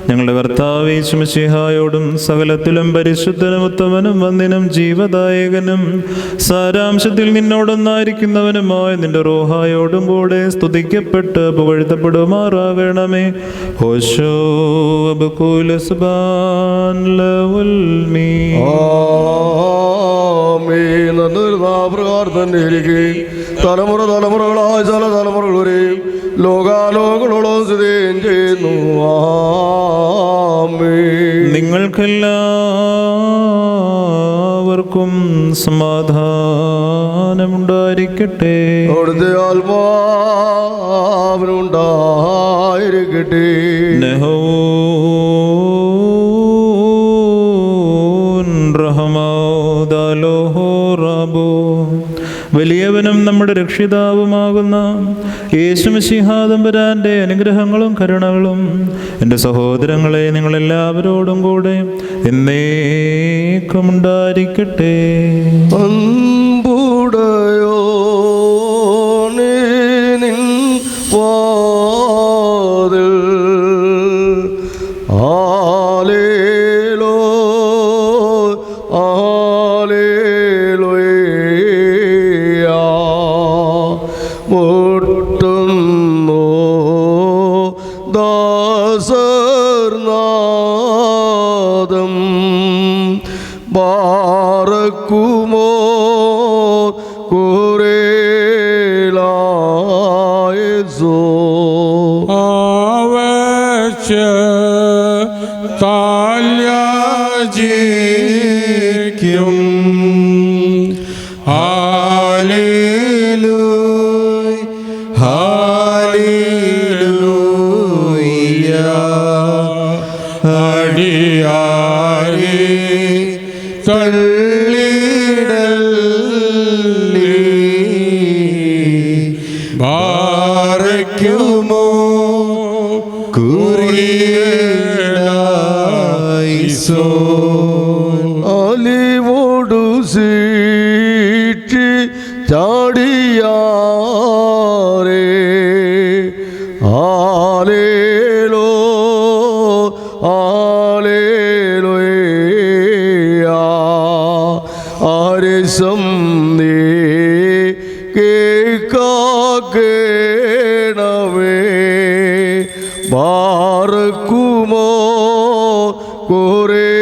ഞങ്ങളുടെ കർത്താവേ മിശിഹായോടും സകലത്തിലും പരിശുദ്ധനും ഉത്തമനും വന്ദിനും ജീവദായകനും സാരാംശത്തിൽ നിന്നോടൊന്നായിരിക്കുന്നവനുമായ നിന്റെ റൂഹായോടും കൂടെ സ്തുതിക്കപ്പെട്ട് പുകഴ്ത്തപ്പെടുമാറാകണമേ. ഹോശോ വബുകുല സുബാൻ ലവുൽ മീൻ. ആമേൻ. പ്രകാരം തന്നെ ഇരിക്കെ തലമുറ തലമുറകളായ ചില തലമുറകൾ വരെയും ലോകാലോകളോളം സ്ഥിതിയും ചെയ്യുന്നു. ആമേൻ. നിങ്ങൾക്കെല്ലാവർക്കും സമാധാനമുണ്ടായിരിക്കട്ടെ. അവിടുത്തെ ആത്മാവിനുണ്ടായിരിക്കട്ടെ. വലിയവനും നമ്മുടെ രക്ഷിതാവുമാകുന്ന യേശുമിശിഹാ തമ്പുരാന്റെ അനുഗ്രഹങ്ങളും കരുണകളും എൻ്റെ സഹോദരങ്ങളെ നിങ്ങളെല്ലാവരോടും കൂടെ എന്നേക്കും ഉണ്ടായിരിക്കട്ടെ. അമ്പുടയോ നിൻ വാതിൽ ആലേലോ ആലേലോയാ മുട്ടുന്നു ദാസർനാദം ബാറക്കുമോ കുറേലായസോ താല്യാജിക്കും ഹാലേലൂയ ഹാലേലൂയ അടിയാരി തള്ളിടല്ലി ബാരയ്ക്കുമോ കുറിയേലായിസോ അലിവോടു സീറ്റി ചാടിയാരേ ആലേലോ ആലേലോയാ ആരിസം നീ കേൾക്കണമേ ബാറക്കുമോ കുറേലായസോ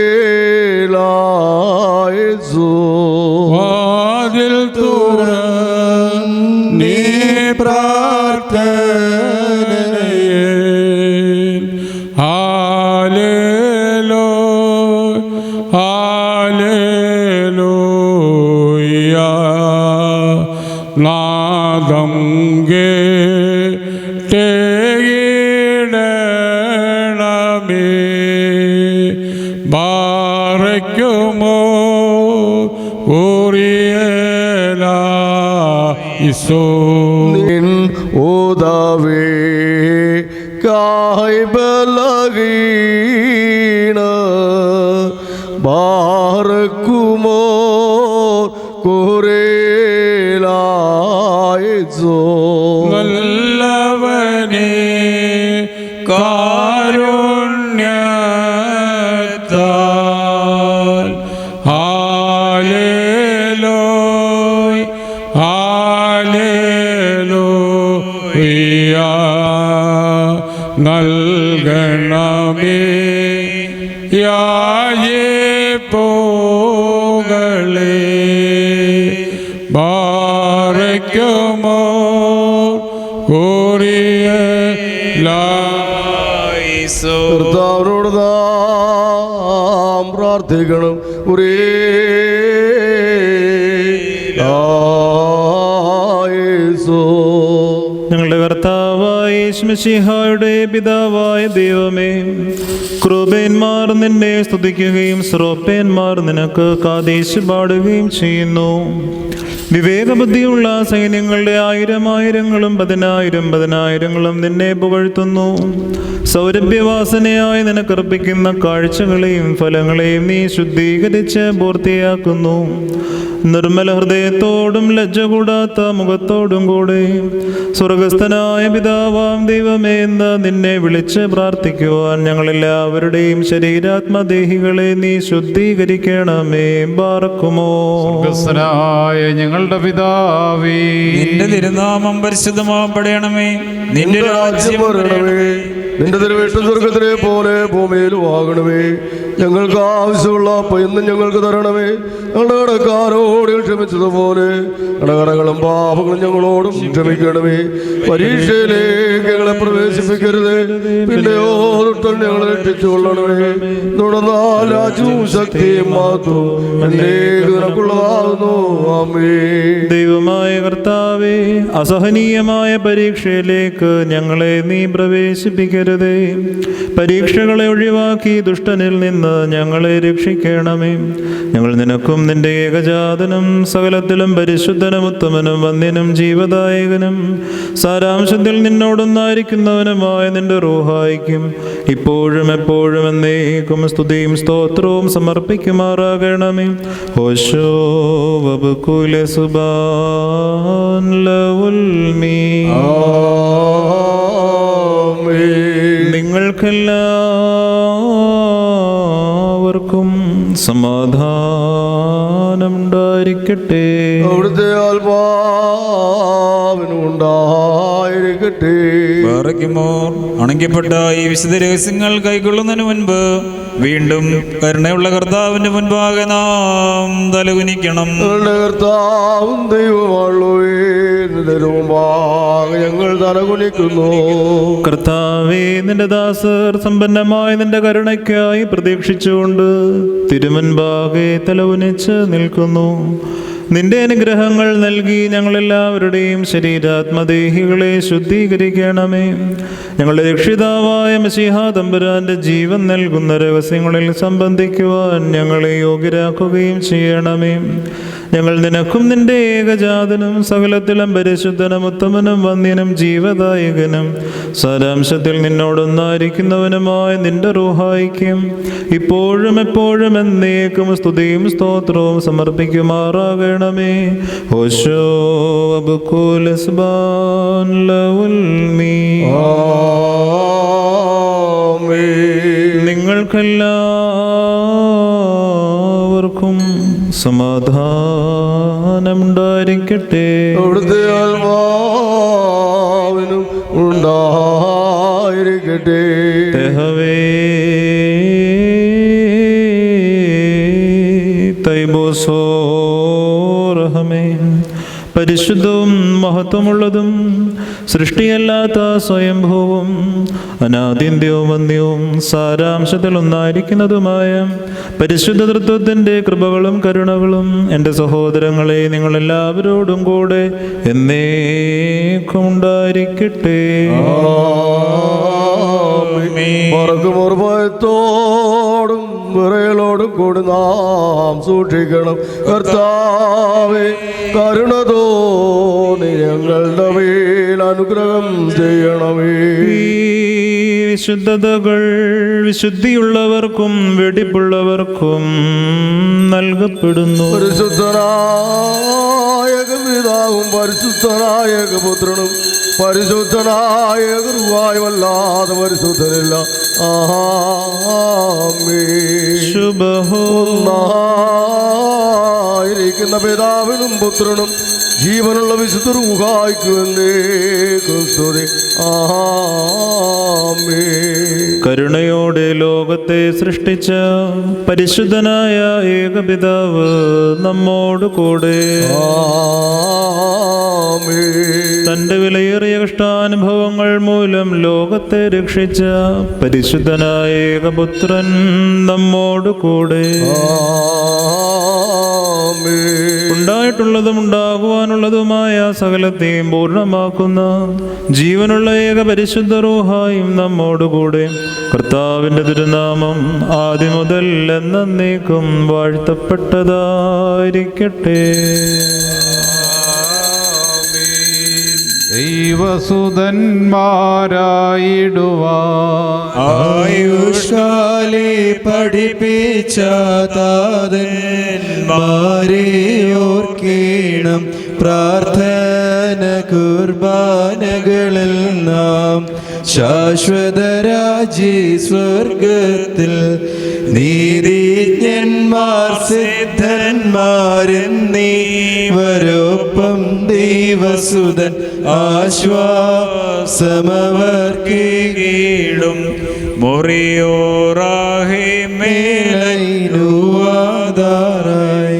വാതിൽ തുറന്നീ പ്രാർത്ഥനയെ ഹാലേലൂയ ഹാലേലൂയ നാദം കേടണമേ ബാരയ്ക്കുമോ ഊറിയേലായിസോ നിൻ ഓതാവേ കായ് ബലഹീന ബാറക്കുമോ കുറേലായസോ നല്ലവനെ കാരുണ്യത്താൽ ഹാലേലൂയ ഹാലേലൂയ നൽകണമേ യാചിപ്പുകളെ ബാരയ്ക്കുമോ കൂറിയേലായിസോ കർത്താവിനോട് നാം പ്രാർത്ഥിക്കണം കുറേലായസോ ഞങ്ങളുടെ കർത്താവായ യേശുമിശിഹായുടെ പിതാവായ ദൈവമേ, ക്രൂബേന്മാർ നിന്നെ സ്തുതിക്കുകയും ശ്രോപ്പേന്മാർ നിനക്ക് കാദേശ് പാടുകയും ചെയ്യുന്നു. വിവേകബുദ്ധിയുള്ള സൈന്യങ്ങളുടെ ആയിരങ്ങളും പതിനായിരങ്ങളും നിന്നെ പുകഴ്ത്തുന്നു. സൗരഭ്യവാസനയായി നിനക്കർപ്പിക്കുന്ന കാഴ്ചകളെയും ഫലങ്ങളെയും നീ ശുദ്ധീകരിച്ച് പൂർത്തിയാക്കുന്നു. നിർമ്മല ഹൃദയത്തോടും ലജ്ജ കൂടാത്ത മുഖത്തോടും കൂടെ സ്വർഗസ്ഥനായ പിതാവാം ദൈവമേ എന്ന് നിന്നെ വിളിച്ച് പ്രാർത്ഥിക്കുവാൻ ഞങ്ങളെല്ലാവരുടെയും ശരീരാത്മദേഹികളെ നീ ശുദ്ധീകരിക്കണമേ. ബാറക്കുമോ. സ്വർഗ്ഗസ്ഥനായ ഞങ്ങളുടെ പിതാവേ, നിന്റെ തിരുനാമം പരിശുദ്ധമാക്കപ്പെടണമേ. നിന്റെ രാജ്യം വരണമേ. നിന്റെ തിരുവിഷ്ടം സ്വർഗത്തിലെ പോലെ ഭൂമിയിലും ആകണമേ. ഞങ്ങൾക്ക് ആവശ്യമുള്ള ഇന്നും ഞങ്ങൾക്ക് തരണമേ. ഞങ്ങളുടെ കടക്കാരോട് ക്ഷമിച്ചതുപോലെ ഞങ്ങളുടെ കടകളും പാപങ്ങളും ഞങ്ങളോടും ക്ഷമിക്കണമേ. പരീക്ഷയിലേക്ക് ഞങ്ങളെ പ്രവേശിപ്പിക്കരുത്, പിന്നെയോ ദുഷ്ടൻ ഞങ്ങളെ രക്ഷിച്ചുകൊള്ളണമേ. തുടർന്നാൽ രാജ്യവും ശക്തിയും മാത്രം നിനക്കുള്ളതാകുന്നു. ആമേൻ. ദൈവമായ കർത്താവേ, അസഹനീയമായ പരീക്ഷയിലേക്ക് ഞങ്ങളെ നീ പ്രവേശിപ്പിക്കരുതേ. പരീക്ഷകളെ ഒഴിവാക്കി ദുഷ്ടനിൽ നിന്ന് ഞങ്ങളെ രക്ഷിക്കണമേ. ഞങ്ങൾ നിനക്കും നിന്റെ ഏകജാതനും സകലത്തിലും പരിശുദ്ധനും ഉത്തമനും വന്യനും ജീവദായകനും സാരാംശത്തിൽ നിന്നോടൊന്നായിരിക്കുന്നവനുമായ നിന്റെ റൂഹായിക്കും ഇപ്പോഴും എപ്പോഴും എന്നേക്കും സ്തുതിയും സ്തോത്രവും സമർപ്പിക്കുമാറാകണമേ. ഹോശോ വബുകുലെ സുബാൻ ലവുൽ മീ. നിങ്ങൾക്കെല്ലാവർക്കും സമാധാനം ഉണ്ടായിരിക്കട്ടെ. അവിടുത്തെ ആത്മാവിനുണ്ടായിരിക്കട്ടെ. ആയിരിക്കട്ടെ. ബാറയ്ക്കുമോർ അണയ്ക്കപ്പെട്ട ഈ വിശുദ്ധ രഹസ്യങ്ങൾ കൈക്കൊള്ളുന്നതിന് മുൻപ് വീണ്ടും കരുണയുള്ള കർത്താവിന്റെ മുൻപാകെ നാം തലകുനിക്കണം. ഞങ്ങളുടെ കർത്താവും ദൈവമാണല്ലോവേ, നിന്റെ മുമ്പാകെ ഞങ്ങൾ തലകുനിക്കുന്നു. കർത്താവേ, നിന്റെ ദാസർ സമ്പന്നമായ നിന്റെ കരുണയ്ക്കായി പ്രതീക്ഷിച്ചുകൊണ്ട് തിരുമുൻപാകെ തലകുനിച്ച് നിൽക്കുന്നു. നിന്റെ അനുഗ്രഹങ്ങൾ നൽകി ഞങ്ങളെല്ലാവരുടെയും ശരീരാത്മദേഹികളെ ശുദ്ധീകരിക്കണമേ. ഞങ്ങളുടെ രക്ഷിതാവായ മശീഹാ തമ്പുരാന്റെ ജീവൻ നൽകുന്ന രഹസ്യങ്ങളിൽ സംബന്ധിക്കുവാൻ ഞങ്ങളെ യോഗ്യരാക്കുകയും ചെയ്യണമേ. ഞങ്ങൾ നിനക്കും നിന്റെ ഏകജാതനും സകലത്തിലും പരിശുദ്ധനും ഉത്തമനും വന്യനും ജീവദായകനും സാരാംശത്തിൽ നിന്നോടൊന്നായിരിക്കുന്നവനുമായ നിന്റെ റൂഹായിക്കും ഇപ്പോഴും എപ്പോഴും എന്നേക്കും സ്തുതിയും സ്തോത്രവും സമർപ്പിക്കുമാറാകണമേ. ഓശോ അബ്കുലസ്ബാൻ ലവുൽ മീ. നിങ്ങൾക്കെല്ലാവർക്കും സമാധാനമുണ്ടായിരിക്കട്ടെ. അവിടുത്തെ ആത്മാവിനും ഉണ്ടായിരിക്കട്ടെ. തെഹവേ തൈബോസോറഹമേ. പരിശുദ്ധവും മഹത്വമുള്ളതും സൃഷ്ടിയല്ലാത്ത സ്വയംഭൂവും അനാദിന്ത്യവും വന്യവും സാരാംശത്തിൽ ഒന്നായിരിക്കുന്നതുമായ പരിശുദ്ധ തൃത്വത്തിൻ്റെ കൃപകളും കരുണകളും എൻ്റെ സഹോദരങ്ങളെ നിങ്ങളെല്ലാവരോടും കൂടെ എന്നേക്കും ഉണ്ടായിരിക്കട്ടെ. ഭയത്തോടും വിറയലോടും കൂടി നാം സൂക്ഷിക്കണം. കർത്താവേ, കരുണ തോന്നി ഞങ്ങളുടെ മേൽ അനുഗ്രഹം ചെയ്യണമേ. ഈ വിശുദ്ധതകൾ വിശുദ്ധിയുള്ളവർക്കും വെടിപ്പുള്ളവർക്കും നൽകപ്പെടുന്നു. പരിശുദ്ധനായ പിതാവും പരിശുദ്ധനായ പുത്രനും പരിശുദ്ധനായ ഗുരുവായുമല്ലാതെ പരിശുദ്ധനില്ല. ഒന്നായിരിക്കുന്ന പിതാവിനും പുത്രനും ജീവനുള്ള വിശുദ്ധ റൂഹായിക്കുവെന്നേ ക്രിസ്തുവേ. കരുണയോടെ ലോകത്തെ സൃഷ്ടിച്ച പരിശുദ്ധനായ ഏകപിതാവ് നമ്മോട് കൂടെ. തന്റെ വിലയേറിയ കഷ്ടാനുഭവങ്ങൾ മൂലം ലോകത്തെ രക്ഷിച്ച പരിശുദ്ധനായ ഏകപുത്രൻ നമ്മോട് കൂടെ. ഉണ്ടായിട്ടുള്ളതും ഉണ്ടാകുവാനുള്ളതുമായ സകലത്തെയും പൂർണ്ണമാക്കുന്ന ജീവനുള്ള ഏക പരിശുദ്ധ റൂഹായും നമ്മോടുകൂടെ. കർത്താവിൻ്റെ തിരുനാമം ആദ്യം മുതൽ എന്നേക്കും വാഴ്ത്തപ്പെട്ടതായിരിക്കട്ടെ. ദൈവസുതന്മാരായിടുവാൻ ആയുഷ്കാലേ പഠിപ്പിച്ച താതന്മാരെ ഓർക്കേണം. പ്രാർത്ഥന കുർബാനകളിൽ നാം ശാശ്വതരാജി സ്വർഗത്തിൽ നീതിജ്ഞന്മാർ സിദ്ധന്മാരെന്നീവരൊപ്പം ദൈവസുതൻ ആശ്വാസമവർക്കീടും.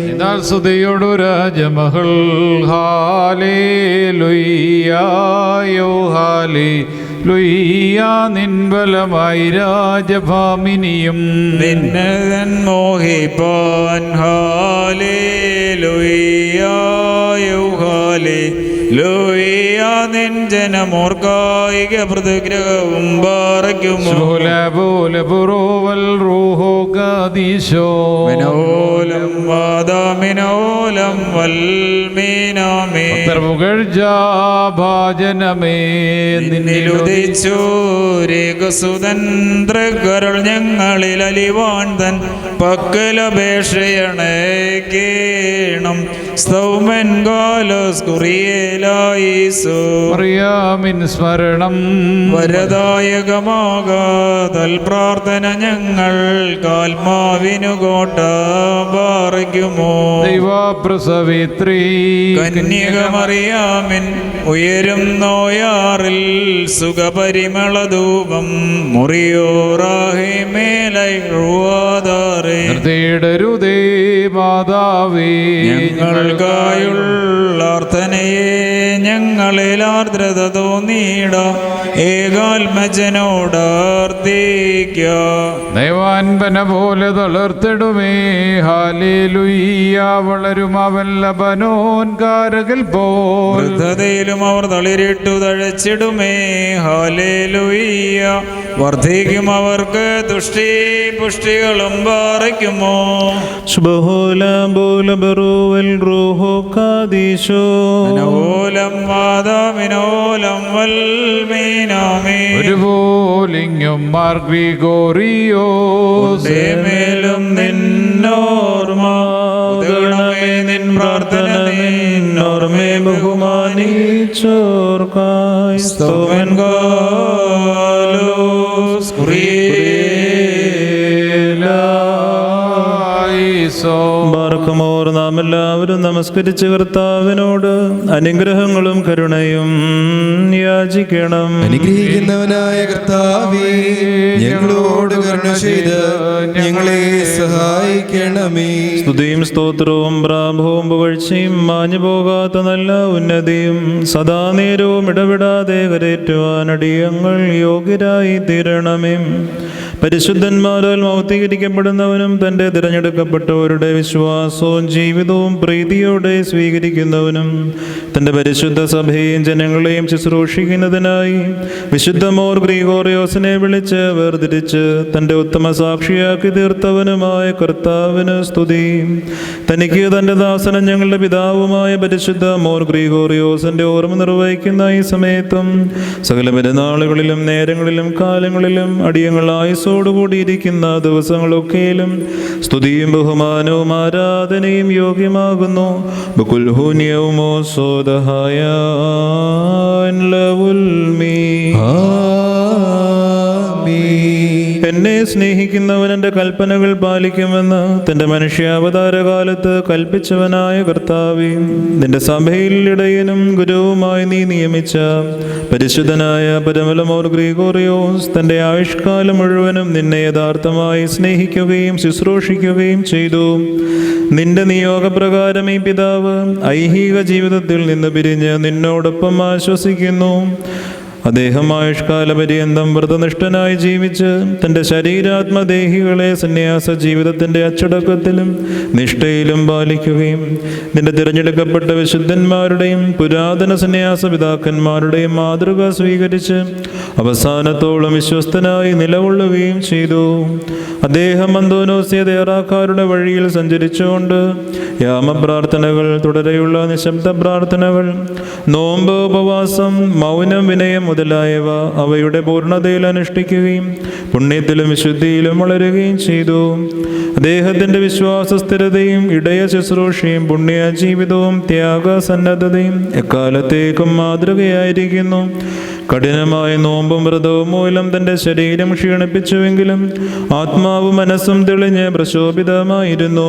എന്നാൽ സ്തുതിയോടു രാജമഹൾ ഹാലേലുയ്യായോ ഹാലേലുയ്യാ. നിൻബലമായി രാജഭാമിനിയും നിന്നെ മോഹിപ്പാൻ ഹാലേലുയ്യായോ ഹാലേലുയ്യാ. നിൻ ജനമോർക്കായിക പ്രതിഗ്രഹവും പാറയ്ക്കുമോ. മിനോലം വാദമിനോലം വൽമീനാമേ. ഭാജനമേ നിന്നിലുദിച്ചു രേഖസുതന്ത്രകരുൾ ഞങ്ങളിൽ അലിവാൻ തൻ പക്കലപേക്ഷയണേക്കേണം. സ്തൗമൻ ഗാലോസ് കുറിയേലായിസോ മറിയാമിൻ സ്മരണം വരദായകമാകാതൽ പ്രാർത്ഥന ഞങ്ങൾ കാൽമാവിനു കോട്ട പാറയ്ക്കുമോ ദൈവപ്രസവിത്രീ കന്യകമറിയാമിൻ ഉയരും നോയാറിൽ സുഖപരിമളധൂപം മുറിയോറാഹിമേലൈഴുവാതാറേ നിർത്തിയിടരുതേ മാതാവേ ഞങ്ങൾക്കായുള്ള അർത്ഥനയെ ഞങ്ങളിൽ ആർദ്രത തോന്നിയിട ഏകാത്മജനോടാർത്തിക്ക ദൈവാൻപന പോലെ തളർത്തിടുമേ ഹാലേലുയ്യ വളരും അവൻ ലബനോൻ കാരകിൽ പോൽ വൃദ്ധതയിലും അവർ തളിരിട്ടു തഴച്ചിടുമേ ഹാലേലുയ്യ വർദ്ധിക്കും അവർക്ക് തുഷ്ടി പുഷ്ടികളും പാറയ്ക്കുമോ മനോലം വാദാമിനോലം വൽമീനാമേ ഒരുപോലിങ്ങും മാർ ഗ്രിഗോറിയോസ് മേലും നിന്നോർമ്മ ഉദകണമേ നിൻ പ്രാർത്ഥന നിന്നോർമ്മേ ബഹുമാനിച്ചോർക്കായി സ്തോമൻ ഗാലോസ് ബാർക്കുമോർ നാം എല്ലാവരും നമസ്കരിച്ച് കർത്താവിനോട് അനുഗ്രഹങ്ങളും കരുണയും യാചിക്കണം. അനുഗ്രഹിക്കുന്നവനായ കർത്താവേ, ഞങ്ങളോട് കരുണ ചെയ്ത് ഞങ്ങളെ സഹായിക്കണമേ. സ്തുതിയും സ്തോത്രവും പ്രാഭവും പുകഴ്ചയും മാഞ്ഞു പോകാത്ത നല്ല ഉന്നതിയും സദാ നേരവും ഇടപെടാതെ കരേറ്റുവാൻ അടിയങ്ങൾ യോഗ്യരായി തീരണമേ. പരിശുദ്ധന്മാരാൽ മൗക്തീകരിക്കപ്പെടുന്നവനും തൻ്റെ തിരഞ്ഞെടുക്കപ്പെട്ടവരുടെ വിശ്വാസവും ജീവിതവും പ്രീതിയോടെ സ്വീകരിക്കുന്നവനും തൻ്റെ പരിശുദ്ധ സഭയെയും ജനങ്ങളെയും ശുശ്രൂഷിക്കുന്നതിനായി വിശുദ്ധ മോർ ഗ്രിഗോറിയോസിനെ വിളിച്ച് വേർതിരിച്ച് തൻ്റെ ഉത്തമ സാക്ഷിയാക്കി തീർത്തവനുമായ കർത്താവിന് സ്തുതി. തനിക്ക് തൻ്റെ ദാസനും ഞങ്ങളുടെ പിതാവുമായ പരിശുദ്ധ മോർ ഗ്രിഗോറിയോസിൻ്റെ ഓർമ്മ നിർവഹിക്കുന്ന ഈ സമയത്തും സകല പെരുന്നാളുകളിലും നേരങ്ങളിലും കാലങ്ങളിലും അടിയങ്ങൾ ആയുസ്സോടുകൂടിയിരിക്കുന്ന ദിവസങ്ങളൊക്കെയിലും സ്തുതിയും ബഹുമാനവും ആരാധനയും യോഗ്യമാകുന്നു. ബകുൽഹൂന്യവുമോ സോദഹായ എന്നെ സ്നേഹിക്കുന്നവൻ എൻ്റെ കൽപ്പനകൾ പാലിക്കുമെന്ന് തൻ്റെ മനുഷ്യാവതാരകാലത്ത് കൽപ്പിച്ചവനായ കർത്താവേ, നിന്റെ സഭയിൽ ഇടയനും ഗുരുവുമായി നീ നിയമിച്ച പരിശുദ്ധനായ പരമലമോർ ഗ്രിഗോറിയോസ് തൻ്റെ ആയുഷ്കാലം മുഴുവനും നിന്നെ യഥാർത്ഥമായി സ്നേഹിക്കുകയും ശുശ്രൂഷിക്കുകയും ചെയ്തു. നിന്റെ നിയോഗപ്രകാരം ഈ പിതാവ് ഐഹിക ജീവിതത്തിൽ നിന്ന് പിരിഞ്ഞ് നിന്നോടൊപ്പം ആശ്വസിക്കുന്നു. അദ്ദേഹം ആയുഷ്കാലപര്യന്തം വ്രതനിഷ്ഠനായി ജീവിച്ച് തൻ്റെ ശരീരാത്മദേഹികളെ സന്യാസ ജീവിതത്തിൻ്റെ അച്ചടക്കത്തിലും നിഷ്ഠയിലും പാലിക്കുകയും നിന്റെ തിരഞ്ഞെടുക്കപ്പെട്ട വിശുദ്ധന്മാരുടെയും പുരാതന സന്യാസ പിതാക്കന്മാരുടെയും മാതൃക സ്വീകരിച്ച് അവസാനത്തോളം വിശ്വസ്തനായി നിലകൊള്ളുകയും ചെയ്തു. അദ്ദേഹം അന്തോനോസ്യ തയ്യാറാക്കാരുടെ വഴിയിൽ സഞ്ചരിച്ചുകൊണ്ട് യാമപ്രാർത്ഥനകൾ, തുടരെയുള്ള നിശബ്ദ പ്രാർത്ഥനകൾ, നോമ്പ്, ഉപവാസം, മൗനം, വിനയം മുതലായവ അവയുടെ പൂർണ്ണതയിൽ അനുഷ്ഠിക്കുകയും പുണ്യത്തിലും വിശുദ്ധിയിലും വളരുകയും ചെയ്തു. അദ്ദേഹത്തിൻ്റെ വിശ്വാസ സ്ഥിരതയും ഇടയ ശുശ്രൂഷയും പുണ്യ ജീവിതവും ത്യാഗസന്നദ്ധതയും എക്കാലത്തേക്കും മാതൃകയായിരിക്കുന്നു. കഠിനമായ നോമ്പും വ്രതവും മൂലം തൻ്റെ ശരീരം ക്ഷീണിപ്പിച്ചുവെങ്കിലും ആത്മാവും മനസ്സും തെളിഞ്ഞ് പ്രശോഭിതമായിരുന്നു.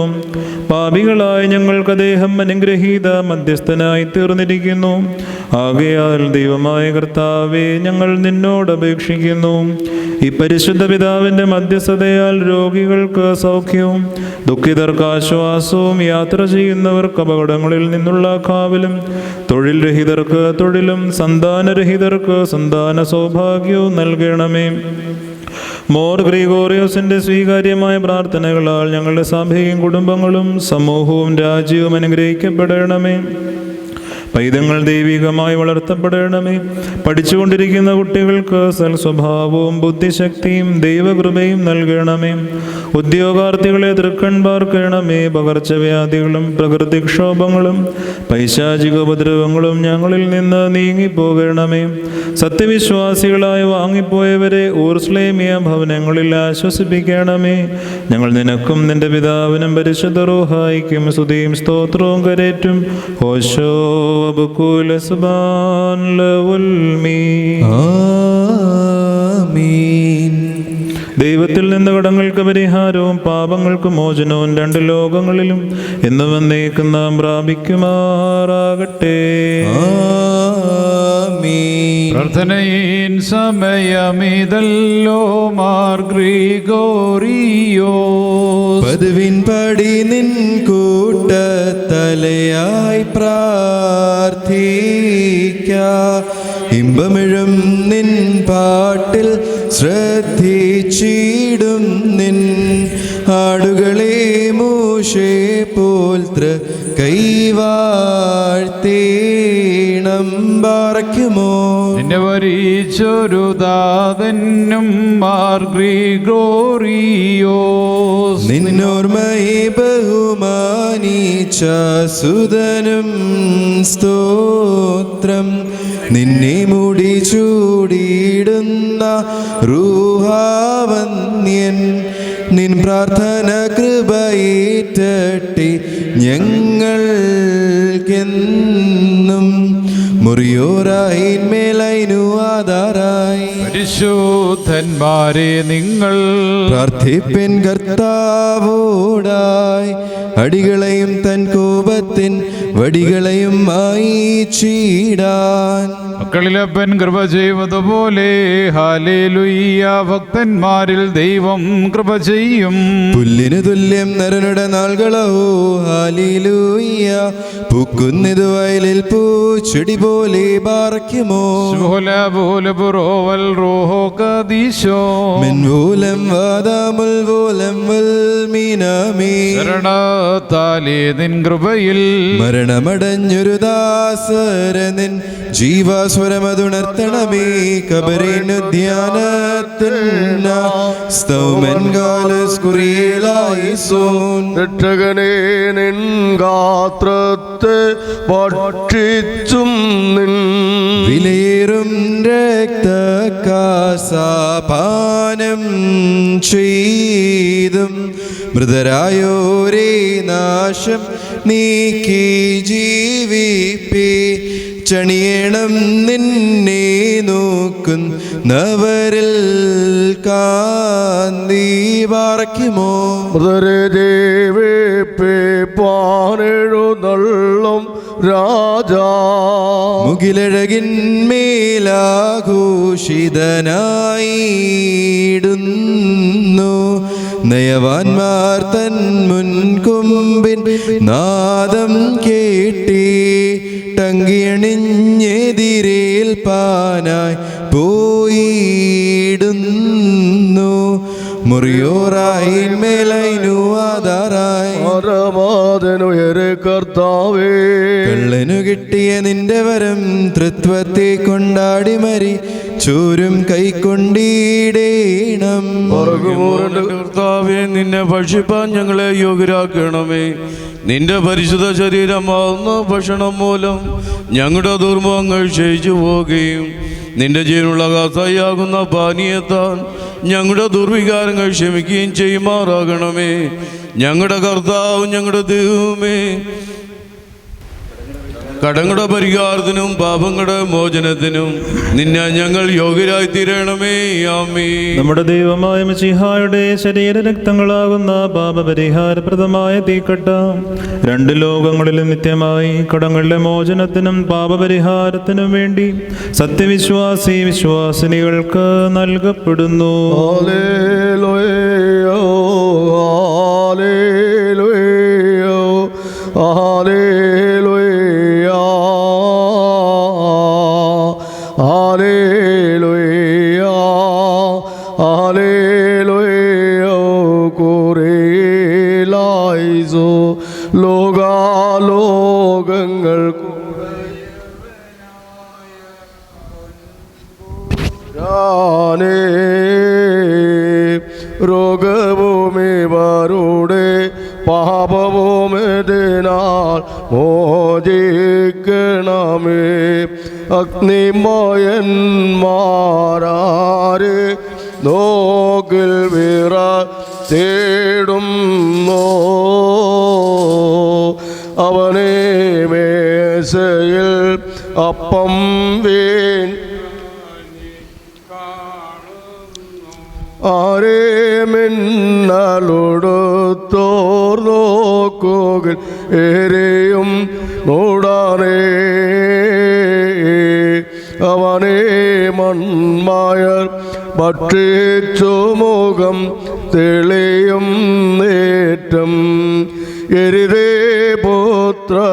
പാപികളായ ഞങ്ങൾക്ക് അദ്ദേഹം അനുഗ്രഹീത മധ്യസ്ഥനായി തീർന്നിരിക്കുന്നു. ആകയാൽ ദൈവമായ കർത്താവേ, ഞങ്ങൾ നിന്നോട് അപേക്ഷിക്കുന്നു. ഈ പരിശുദ്ധ പിതാവിൻ്റെ മധ്യസ്ഥതയാൽ രോഗികൾക്ക് സൗഖ്യവും ദുഃഖിതർക്ക് ആശ്വാസവും യാത്ര ചെയ്യുന്നവർക്ക് അപകടങ്ങളിൽ നിന്നുള്ള കാവലും തൊഴിൽ രഹിതർക്ക് തൊഴിലും സന്താനരഹിതർക്ക് സന്താന സൗഭാഗ്യവും നൽകണമേ. മോർ ഗ്രിഗോറിയോസിൻ്റെ സ്വീകാര്യമായ പ്രാർത്ഥനകളാൽ ഞങ്ങളുടെ സഭയും കുടുംബങ്ങളും സമൂഹവും രാജ്യവും അനുഗ്രഹിക്കപ്പെടണമേ. പൈതങ്ങൾ ദൈവികമായി വളർത്തപ്പെടണമേ. പഠിച്ചുകൊണ്ടിരിക്കുന്ന കുട്ടികൾക്ക് സൽസ്വഭാവവും ബുദ്ധിശക്തിയും ദൈവകൃപയും നൽകണമേ. ഉദ്യോഗാർത്ഥികളെ തൃക്കൺ പാർക്കണമേ. പകർച്ചവ്യാധികളും പ്രകൃതിക്ഷോഭങ്ങളും പൈശാചിക ഉപദ്രവങ്ങളും ഞങ്ങളിൽ നിന്ന് നീങ്ങിപ്പോകണമേ. സത്യവിശ്വാസികളായി വാങ്ങിപ്പോയവരെ ഊർസ്ലേമിയ ഭവനങ്ങളിൽ ആശ്വസിപ്പിക്കണമേ. ഞങ്ങൾ നിനക്കും നിന്റെ പിതാവിനും പരിശുദ്ധ റൂഹായിക്കും സ്തുതിയും സ്തോത്രവും കരേറ്റും. ഹോശോ വബുക്കുല സുബ്ഹാൻ ലവൽ മീൻ. ആമീൻ. ദൈവത്തിൽ നിന്ന് കടങ്ങൾക്ക് പരിഹാരവും പാപങ്ങൾക്ക് മോചനവും രണ്ട് ലോകങ്ങളിലും എന്നും എന്നേക്കും നാം പ്രാപിക്കുമാറാകട്ടെ. ആമീൻ. പ്രാർത്ഥനയിൻ സമയമീതല്ലോ മാർ ഗ്രിഗോറിയോസ്. പതിവിൻ പടി നിൻ കൂട്ടത്തലയായി പ്രാർത്ഥിക്ക. ഇമ്പമിഴും നിൻ പാട്ടിൽ ശ്രദ്ധിച്ചിടും നിൻ ആടുകളെ മൂശേ പോൽത്ര കൈവാഴ്ത്തേണം പാറയ്ക്കുമോ. നിന്നെ വരിച്ചൊരു ദാതനും മാർ ഗ്രിഗോറിയോസ്. നിന്നോർമ്മയെ ബഹുമാനിച്ച സുതനും സ്തോത്രം. നിന്നെ മുടി ചൂടിയിടുന്ന റൂഹാവന്യൻ. നിൻ പ്രാർത്ഥന കൃപയേറ്റട്ടെ ഞങ്ങൾക്കെന്നും. മുറിയോരായിന്മേലൈനു ആധാരായി പരിശുദ്ധന്മാരെ നിങ്ങൾ പ്രാർത്ഥിപ്പിൻ കർത്താവോടായി. അടികളെയും തൻ കോപത്തിൻ വടികളെയും മായിച്ചിടാൻ. മക്കളിലപ്പൻ കൃപ ചെയ്വതുപോലെ ഹാലേലുയ്യ. ഭക്തന്മാരിൽ ദൈവം കൃപ ചെയ്യും. പുല്ലിനു തുല്യം നരനുടെ നാളുകളോ ഹാലേലൂയ്യ. പൂക്കുന്നിത് വയലിൽ പൂച്ചെടി പോലെ പാറയ്ക്കുമോ. മിൻവൂലം വാദാമുൽ വൂലം വൽമീനാമീ. ശരണത്താലേ നിൻ കൃപയിൽ മരണമടഞ്ഞൊരു ദാസരനിൻ ജീവാസ്വരമതുണർത്തണമേ. കബറിനു ധ്യാനത്തിന്ന സ്തൗമൻ കാലസ് കുറിയലായിസോൻ. രക്ഷകനെ നിൻ ഗാത്രത്തെ ഭക്ഷിച്ചും നിൻ വിലയേറും രക്തകാസാപാനം ചെയ്തും മൃതരായോരേ നാശം നീക്കി ജീവിപ്പേ. ചണിയണം നിന്നെ നോക്കുന്നവരിൽ കാന്തി പാറയ്ക്കുമോ. മൃതരെ ദേവേപ്പാനെഴുന്നള്ളും രാജാ. മുകിലഴകിന്മേലാഘോഷിതനായിടുന്നു. നയവാന്മാർ തൻ മുൻകൊമ്പിൻ നാദം കേട്ടി. ടങ്കിയണിഞ്ഞെതിരേൽപ്പാനായി പോയിടുന്നു. മുറിയോറായിന്മേലൈനു ആധാരായി. പരമാതനുയരെ കർത്താവേ, കള്ളനു കിട്ടിയ നിന്റെ വരം തൃത്വത്തെ കൊണ്ടാടി മരി ചോരും കൈക്കൊണ്ടിടേണം. കർത്താവേ, നിന്നെ ഭക്ഷിപ്പാൻ ഞങ്ങളെ യോഗ്യരാക്കണമേ. നിന്റെ പരിശുദ്ധ ശരീരമാവുന്ന ഭക്ഷണം മൂലം ഞങ്ങളുടെ ദുർമുഖങ്ങൾ ക്ഷയിച്ചു പോവുകയും നിന്റെ ജീവനുള്ള കാസായാകുന്ന പാനീയത്താൽ ഞങ്ങളുടെ ദുർവികാരങ്ങൾ ക്ഷമിക്കുകയും ചെയ്യുമാറാകണമേ. ഞങ്ങളുടെ കർത്താവ്, ഞങ്ങളുടെ ദൈവമേ, കടങ്ങളുടെ പരിഹാരത്തിനും പാപങ്ങളുടെ മോചനത്തിനും നിന്നെ ഞങ്ങൾ യോഗ്യരായി തീരണമേ. ആമീൻ. നമ്മുടെ ദൈവമായ മിശിഹായുടെ ശരീരരക്തങ്ങളാകുന്ന പാപപരിഹാരപ്രദമായ തീക്കട്ട രണ്ട് ലോകങ്ങളിലും നിത്യമായി കടങ്ങളുടെ മോചനത്തിനും പാപപരിഹാരത്തിനും വേണ്ടി സത്യവിശ്വാസി വിശ്വാസിനികൾക്ക് നൽകപ്പെടുന്നു. ഹല്ലേലൂയ, ഹല്ലേലൂയ, ഹല്ലേലൂയ, ഹല്ലേലൂയ. കുറിയലായിസോ ലോകാലോകങ്ങൾ രോഗഭൂമിവരുടെ പാപഭൂമിതിനാൽ മോചിക്കണമേ. അഗ്നിമയന്മാരാരെ നോക്കിൽ വിറ തേടുന്നോ അവനെ മേശയിൽ അപ്പം വീൺ ആരെ മിന്നലൊടുത്തോർ നോക്കുകിൽ ഏരെയും മൂടാനേ അവനെ മൺമായർ ഭക്ഷിച്ചു മുഖം തെളിയും നേറ്റം എരിതേ പുത്രരഹസ്യങ്ങൾ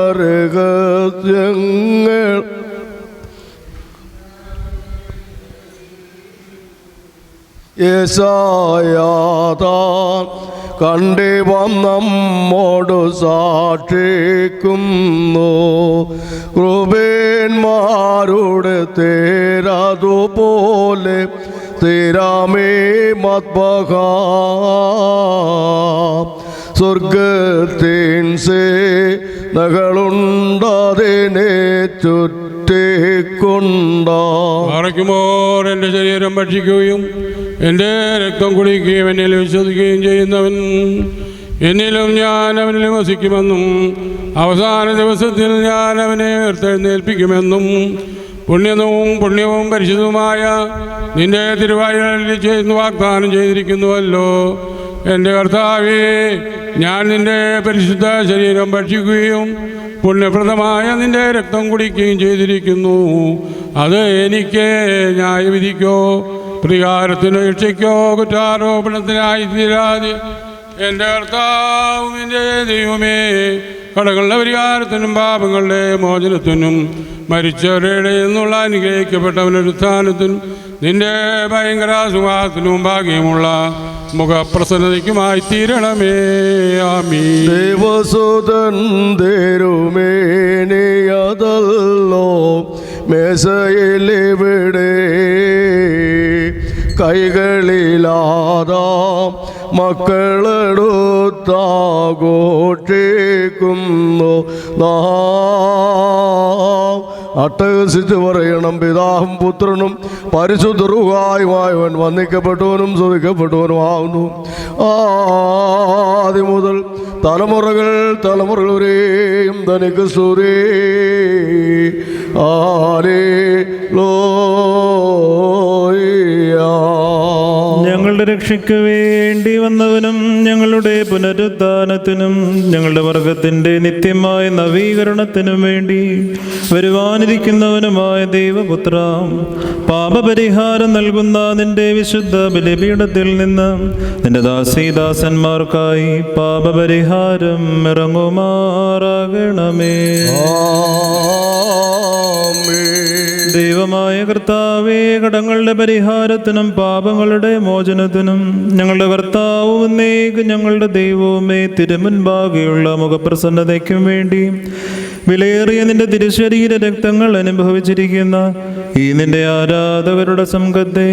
യേശായാതാൻ കണ്ടി വന്നമ്മോടു സാക്ഷിക്കുന്നു കൃപേന്മാരുടെ തേരതുപോലെ സ്ഥിരമേ മദ്ബഹ സ്വർഗത്തിൻ സേനകളുണ്ടതിനെ ചുറ്റിക്കൊണ്ടാ. പാറയ്ക്കുമോർ എൻ്റെ ശരീരം ഭക്ഷിക്കുകയും എൻ്റെ രക്തം കുടിക്കുകയും എന്നിൽ വിശ്വസിക്കുകയും ചെയ്യുന്നവൻ എന്നിലും ഞാൻ അവനിൽ വസിക്കുമെന്നും അവസാന ദിവസത്തിൽ ഞാൻ അവനെ ഉയർത്തെഴുന്നേൽപ്പിക്കുമെന്നും പുണ്യവും പരിശുദ്ധവുമായ നിന്റെ തിരുവായുകളിൽ ചെയ്യുന്ന വാഗ്ദാനം ചെയ്തിരിക്കുന്നുവല്ലോ. എൻ്റെ കർത്താവേ, ഞാൻ നിന്റെ പരിശുദ്ധ ശരീരം ഭക്ഷിക്കുകയും പുണ്യപ്രദമായ നിന്റെ രക്തം കുടിക്കുകയും ചെയ്തിരിക്കുന്നു. അത് എനിക്ക് ന്യായവിധിക്കോ പ്രതികാരത്തിനോ രക്ഷയ്ക്കോ കുറ്റാരോപണത്തിനായി തീരാതെ എൻ്റെ കർത്താവും എൻ്റെ ദൈവമേ, കടകളുടെ പരിഹാരത്തിനും പാപങ്ങളുടെ മോചനത്തിനും മരിച്ചവരുടെ നിന്നുള്ള അനുഗ്രഹിക്കപ്പെട്ടവനൊരു സ്ഥാനത്തിനും നിന്റെ ഭയങ്കര സുഖത്തിനും ഭാഗ്യമുള്ള മുഖപ്രസന്നതയ്ക്കുമായി തീരണമേ. ആമീൻ. ദേവസുതൻ തേരുമേനിയതല്ലോ മേശയിലിവിടെ കൈകളിലാതാം മക്കളെടുത്താഘോഷിക്കുന്നു നാം. അട്ടഹസിച്ച് പറയണം, പിതാവും പുത്രനും പരിശുദ്ധരുമായുമായവൻ വന്ദിക്കപ്പെട്ടവനും സ്തുതിക്കപ്പെട്ടവനുമാവുന്നു ആദ്യം മുതൽ തലമുറകൾ വരെയും തനിക്ക് സ്തുതി. ഞങ്ങളുടെ രക്ഷയ്ക്ക് വേണ്ടി വന്നവനും ഞങ്ങളുടെ പുനരുദ്ധാനത്തിനും ഞങ്ങളുടെ വർഗത്തിന്റെ നിത്യമായ നവീകരണത്തിനും വേണ്ടി വരുവാനിരിക്കുന്നവനുമായ ദൈവപുത്ര, പാപപരിഹാരം നൽകുന്ന നിന്റെ വിശുദ്ധ ബലിപീഠത്തിൽ നിന്ന് നിന്റെ ദാസീദാസന്മാർക്കായി പാപപരിഹാരം ഇറങ്ങുമാറാകണമേ. ദൈവമായ കർത്താവേ, കടങ്ങളുടെ പരിഹാരത്തിനും പാപങ്ങളുടെ മോചനത്തിനും ഞങ്ങളുടെ കർത്താവും എന്നേക്കും ഞങ്ങളുടെ ദൈവവുമേ, തിരുമുൻപാകെയുള്ള മുഖപ്രസന്നതയ്ക്കും വേണ്ടി വിലയേറിയ നിന്റെ തിരുശരീര രക്തങ്ങൾ അനുഭവിച്ചിരിക്കുന്ന ഈ നിന്റെ ആരാധകരുടെ സംഘത്തെ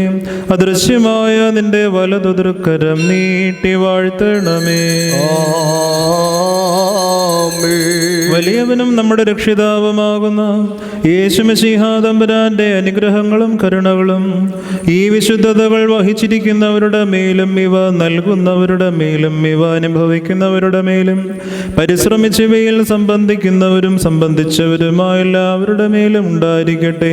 അദൃശ്യമായ നിന്റെ വലതുതൃക്കരം നീട്ടി വാഴ്ത്തണമേ. വലിയവനും നമ്മുടെ രക്ഷിതാവുമാകുന്ന യേശുമിശിഹാ തമ്പുരാന്റെ അനുഗ്രഹങ്ങളും കരുണകളും ഈ വിശുദ്ധതകൾ വഹിച്ചിരിക്കുന്നവരുടെ മേലും ഇവ നൽകുന്നവരുടെ മേലും ഇവ അനുഭവിക്കുന്നവരുടെ മേലും പരിശ്രമിച്ചവയിൽ സംബന്ധിക്കുന്നവരും സംബന്ധിച്ചവരുമായ എല്ലാവരുടെ മേലും ഉണ്ടായിരിക്കട്ടെ.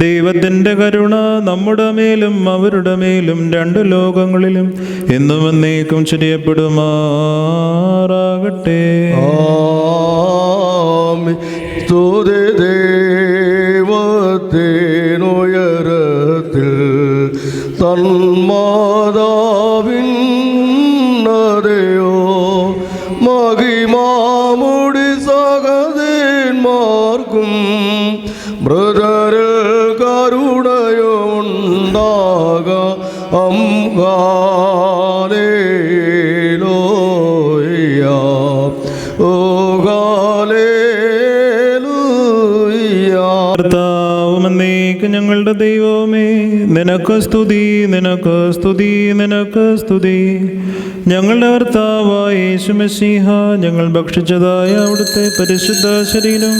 ദൈവത്തിൻ്റെ കരുണ നമ്മുടെ മേലും അവരുടെ മേലും രണ്ട് ലോകങ്ങളിലും എന്നും എന്നേക്കും ചൊരിയപ്പെടുമാറാകട്ടെ. സ്തുതി ദൈവത്തിനുയരത്തിൽ തന്മാതാവിന്നതയോ മഹിമാമുടി സഹദേന്മാർക്കും മൃതരിൽ കരുണയോ ഉണ്ടാക കർത്താവുമെന്നേക്കും ഞങ്ങളുടെ ദൈവമേ, നിനക്ക് സ്തുതി, നിനക്ക് സ്തുതി, നിനക്ക് സ്തുതി. ഞങ്ങളുടെ കർത്താവായ യേശുമശീഹ, ഞങ്ങൾ ഭക്ഷിച്ചതായ അവിടുത്തെ പരിശുദ്ധ ശരീരം,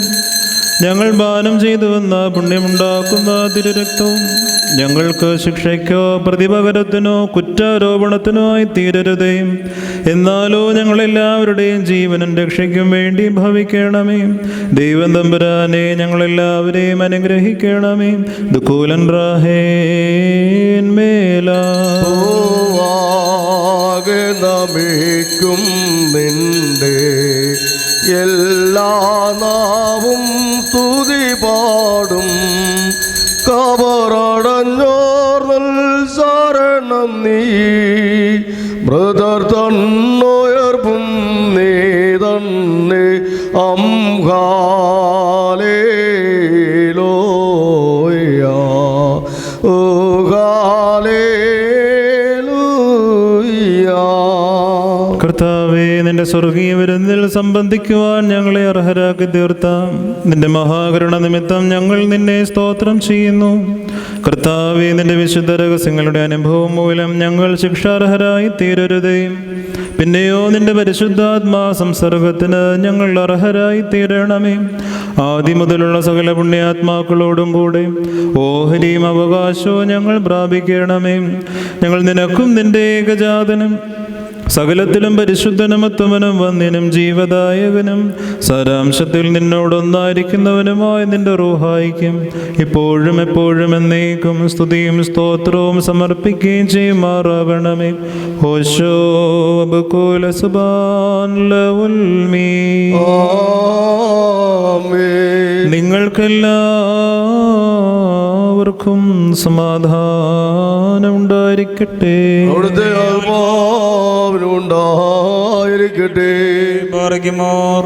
ഞങ്ങൾ പാനം ചെയ്തു വന്ന പുണ്യമുണ്ടാക്കുന്ന തിരുരക്തവും ഞങ്ങൾക്ക് ശിക്ഷയ്ക്കോ പ്രതിപകരത്തിനോ കുറ്റാരോപണത്തിനോ ആയി തീരരുതേ. എന്നാലോ ഞങ്ങളെല്ലാവരുടെയും ജീവനും രക്ഷയ്ക്കും വേണ്ടി ഭവിക്കണമേ. ദൈവം തമ്പുരാനെ, ഞങ്ങളെല്ലാവരെയും അനുഗ്രഹിക്കണമേ. ദുഃഖൂലൻ റാഹേൻ മേലാ നമിക്കും നിന്റെ എല്ലാ നാവും സ്തുതി പാടും. കബറടഞ്ഞോർ ശരണം നീ, മൃതർ തന്നുയർപ്പും നീ തന്നെ. ഹല്ലേലൂയ, ഓ ഹല്ലേലൂയ. കർത്താവേ, നിന്റെ സ്വർഗീയ വിരുന്നിൽ സംബന്ധിക്കുവാൻ ഞങ്ങളെ അർഹരാക്കി തീർത്താം നിന്റെ മഹാകരുണ നിമിത്തം ഞങ്ങൾ നിന്നെ സ്തോത്രം ചെയ്യുന്നു. കർത്താവേ, നിന്റെ വിശുദ്ധ രഹസ്യങ്ങളുടെ അനുഭവം മൂലം ഞങ്ങൾ ശിക്ഷാർഹരായി തീരരുതേ. പിന്നെയോ നിന്റെ പരിശുദ്ധാത്മാ സംസർഗത്തിന് ഞങ്ങൾ അർഹരായി തീരണമേ. ആദ്യം മുതലുള്ള സകല പുണ്യാത്മാക്കളോടും കൂടെ ഓഹരിയും അവകാശവും ഞങ്ങൾ പ്രാപിക്കണമേ. ഞങ്ങൾ നിനക്കും നിന്റെ ഏകജാതനും സകലത്തിലും പരിശുദ്ധനും ഉത്തമനും വന്യനും ജീവദായകനും സാരാംശത്തിൽ നിന്നോടൊന്നായിരിക്കുന്നവനുമായ നിന്റെ റൂഹായിക്കും ഇപ്പോഴും എപ്പോഴും എന്നേക്കും സ്തുതിയും സ്തോത്രവും സമർപ്പിക്കുകയും ചെയ്യുമാറാകണമേ. ഹോശോ അബ്കുല സുബാൻ ലവുൽ മീൻ. നിങ്ങൾക്കെല്ലാവർക്കും സമാധാനം ഉണ്ടായിരിക്കട്ടെ. അവിടുത്തെ ഉണ്ടായിരിക്കട്ടെ. പാറയ്ക്കുമോർ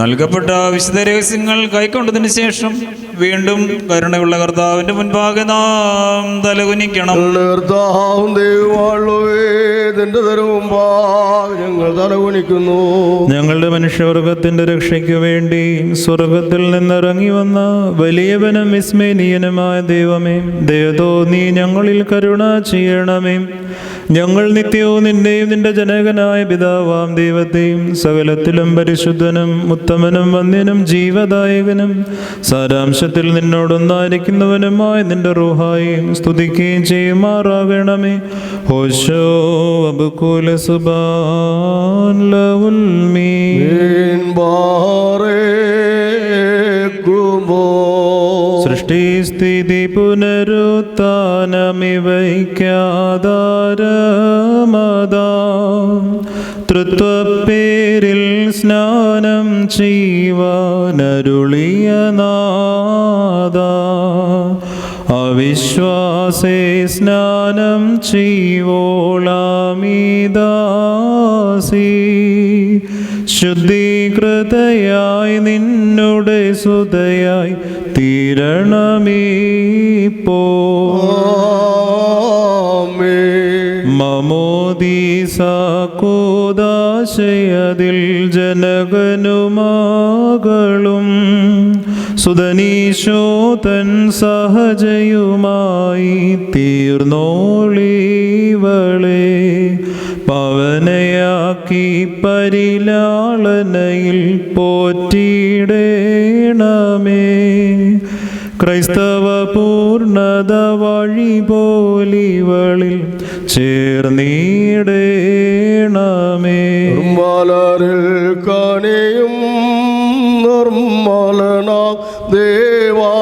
നൽകപ്പെട്ട വിശുദ്ധ രഹസ്യങ്ങൾ കൈക്കൊണ്ടതിന് ശേഷം വീണ്ടും കരുണയുള്ള കർത്താവിന്റെ മുൻപാകെ നാം തലകുനിക്കണം. കർത്താവും ദൈവമായുള്ളവേ, നിന്റെ തരവുമ്പാകെ ഞങ്ങൾ തലകുനിക്കുന്നു. ഞങ്ങളുടെ മനുഷ്യവർഗത്തിന്റെ രക്ഷയ്ക്ക് വേണ്ടി സ്വർഗത്തിൽ നിന്നിറങ്ങി വന്ന വലിയവനും വിസ്മയനീയനുമായ ദൈവമേ, ദയതോ നീ ഞങ്ങളിൽ കരുണ ചെയ്യണമേ. ഞങ്ങൾ നിത്യവും നിന്റെയും നിന്റെ ജനകനായ പിതാവാം ദൈവത്തെയും സകലത്തിലും പരിശുദ്ധനും ഉത്തമനും വന്യനും ജീവദായകനും സാരാംശത്തിൽ നിന്നോടൊന്നായിരിക്കുന്നവനുമായ നിന്റെ റൂഹായും സ്തുതിക്കുകയും ചെയ്യുമാറാകണമേ. ഹോശോ അബ്കുല സുബാൻ ലവുൽ മീൻ. സൃഷ്ടിസ്ഥിതി പുനരുത്ഥാനമിവയ്ക്കാധാരമതാ തൃത്വപ്പേരിൽ സ്നാനം ചെയ്യുവാനരുളിയ നാദ, അവിശ്വാസേ സ്നാനം ചെയ്യുവോളാമിദാസി ശുദ്ധീകൃതയായി നിന്നുടെ സുതയായി തീരണമീപ്പോ. മമോദീസ കൂദാശയതിൽ ജനകനുമകളും സുതനീശോതൻ സഹജയുമായി തീർന്നോളിവളെ പവനയാക്കി പരിലാളനയിൽ പോറ്റിയിടേണമേ. ക്രൈസ്തവ പൂർണ്ണത വഴി പോലിവളിൽ ചേർന്നിടേണമേ. നിർമ്മലരിൽ കനിയും നിർമ്മലനാം ദേവാ,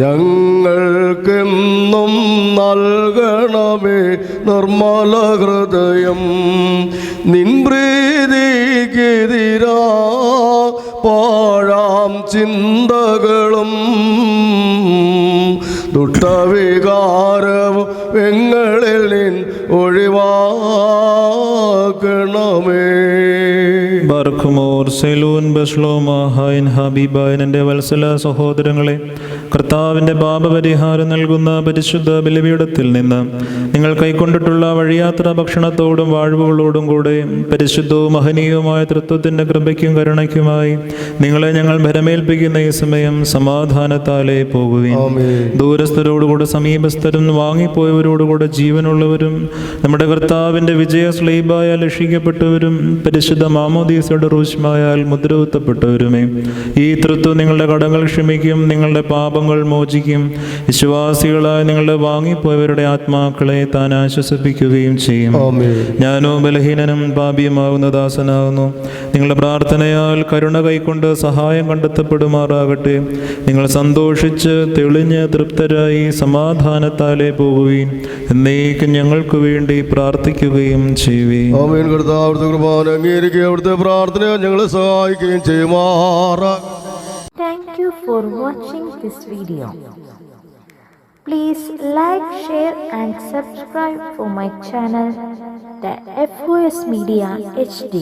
ഞങ്ങൾക്കെന്നും നൽകണമേ നിർമ്മല ഹൃദയം. നിൻ പ്രീതിക്കെതിരാ പാഴാം ചിന്തകളും ദുഷ്ടവികാരവും എങ്ങളിൽ നിൻ ഒഴിവാക്കണമേ. ബർഖുമോർ സെലൂൻ, ബഷ്ലോമ, ഹൈൻ, ഹബീബായൻ, എൻ്റെ വത്സല സഹോദരങ്ങളെ, കർത്താവിൻ്റെ പാപപരിഹാരം നൽകുന്ന പരിശുദ്ധ ബലിപീഠത്തിൽ നിന്ന് നിങ്ങൾ കൈക്കൊണ്ടിട്ടുള്ള വഴിയാത്ര ഭക്ഷണത്തോടും വാഴ്വുകളോടും കൂടെ പരിശുദ്ധവും മഹനീയവുമായ തൃത്വത്തിൻ്റെ കൃപയ്ക്കും കരുണയ്ക്കുമായി നിങ്ങളെ ഞങ്ങൾ ഭരമേൽപ്പിക്കുന്ന ഈ സമയം സമാധാനത്താലേ പോകുകയും ദൂരസ്ഥരോടുകൂടെ സമീപസ്ഥരും വാങ്ങിപ്പോയവരോടുകൂടെ ജീവനുള്ളവരും നമ്മുടെ കർത്താവിൻ്റെ വിജയ സ്ലീബായാൽ രക്ഷിക്കപ്പെട്ടവരും പരിശുദ്ധ മാമോദീസയുടെ റൂഷ്മായാൽ മുദ്രകുത്തപ്പെട്ടവരുമേ, ഈ തൃത്വം നിങ്ങളുടെ കടങ്ങൾ ക്ഷമിക്കും, നിങ്ങളുടെ പാപങ്ങൾ മോചിക്കും, വിശ്വാസികളായ നിങ്ങളുടെ വാങ്ങിപ്പോയവരുടെ ആത്മാക്കളെ താൻ ആശ്വസിപ്പിക്കുകയും ചെയ്യും. ഞാനോ ബലഹീനനും പാപിയുമാവുന്ന ദാസനാകുന്നു. നിങ്ങളുടെ പ്രാർത്ഥനയാൽ കരുണ കൈക്കൊണ്ട് സഹായം കണ്ടെത്തപ്പെടുമാറാകട്ടെ. നിങ്ങൾ സന്തോഷിച്ച് തെളിഞ്ഞ് തൃപ്തരായി സമാധാനത്താലേ പോകുകയും എന്നേക്കും ഞങ്ങൾക്ക് വേണ്ടി പ്രാർത്ഥിക്കുകയും ചെയ്യുകയും. ആമേൻ. കർത്താവിന്റെ കുർബാന അംഗീകരിക്കുകയും അവിടുത്തെ പ്രാർത്ഥന ഞങ്ങളെ സഹായിക്കുകയും ചെയ്യുമാറാ. Thank you for watching this video. Please like, share and subscribe for my channel, the FOS Media HD.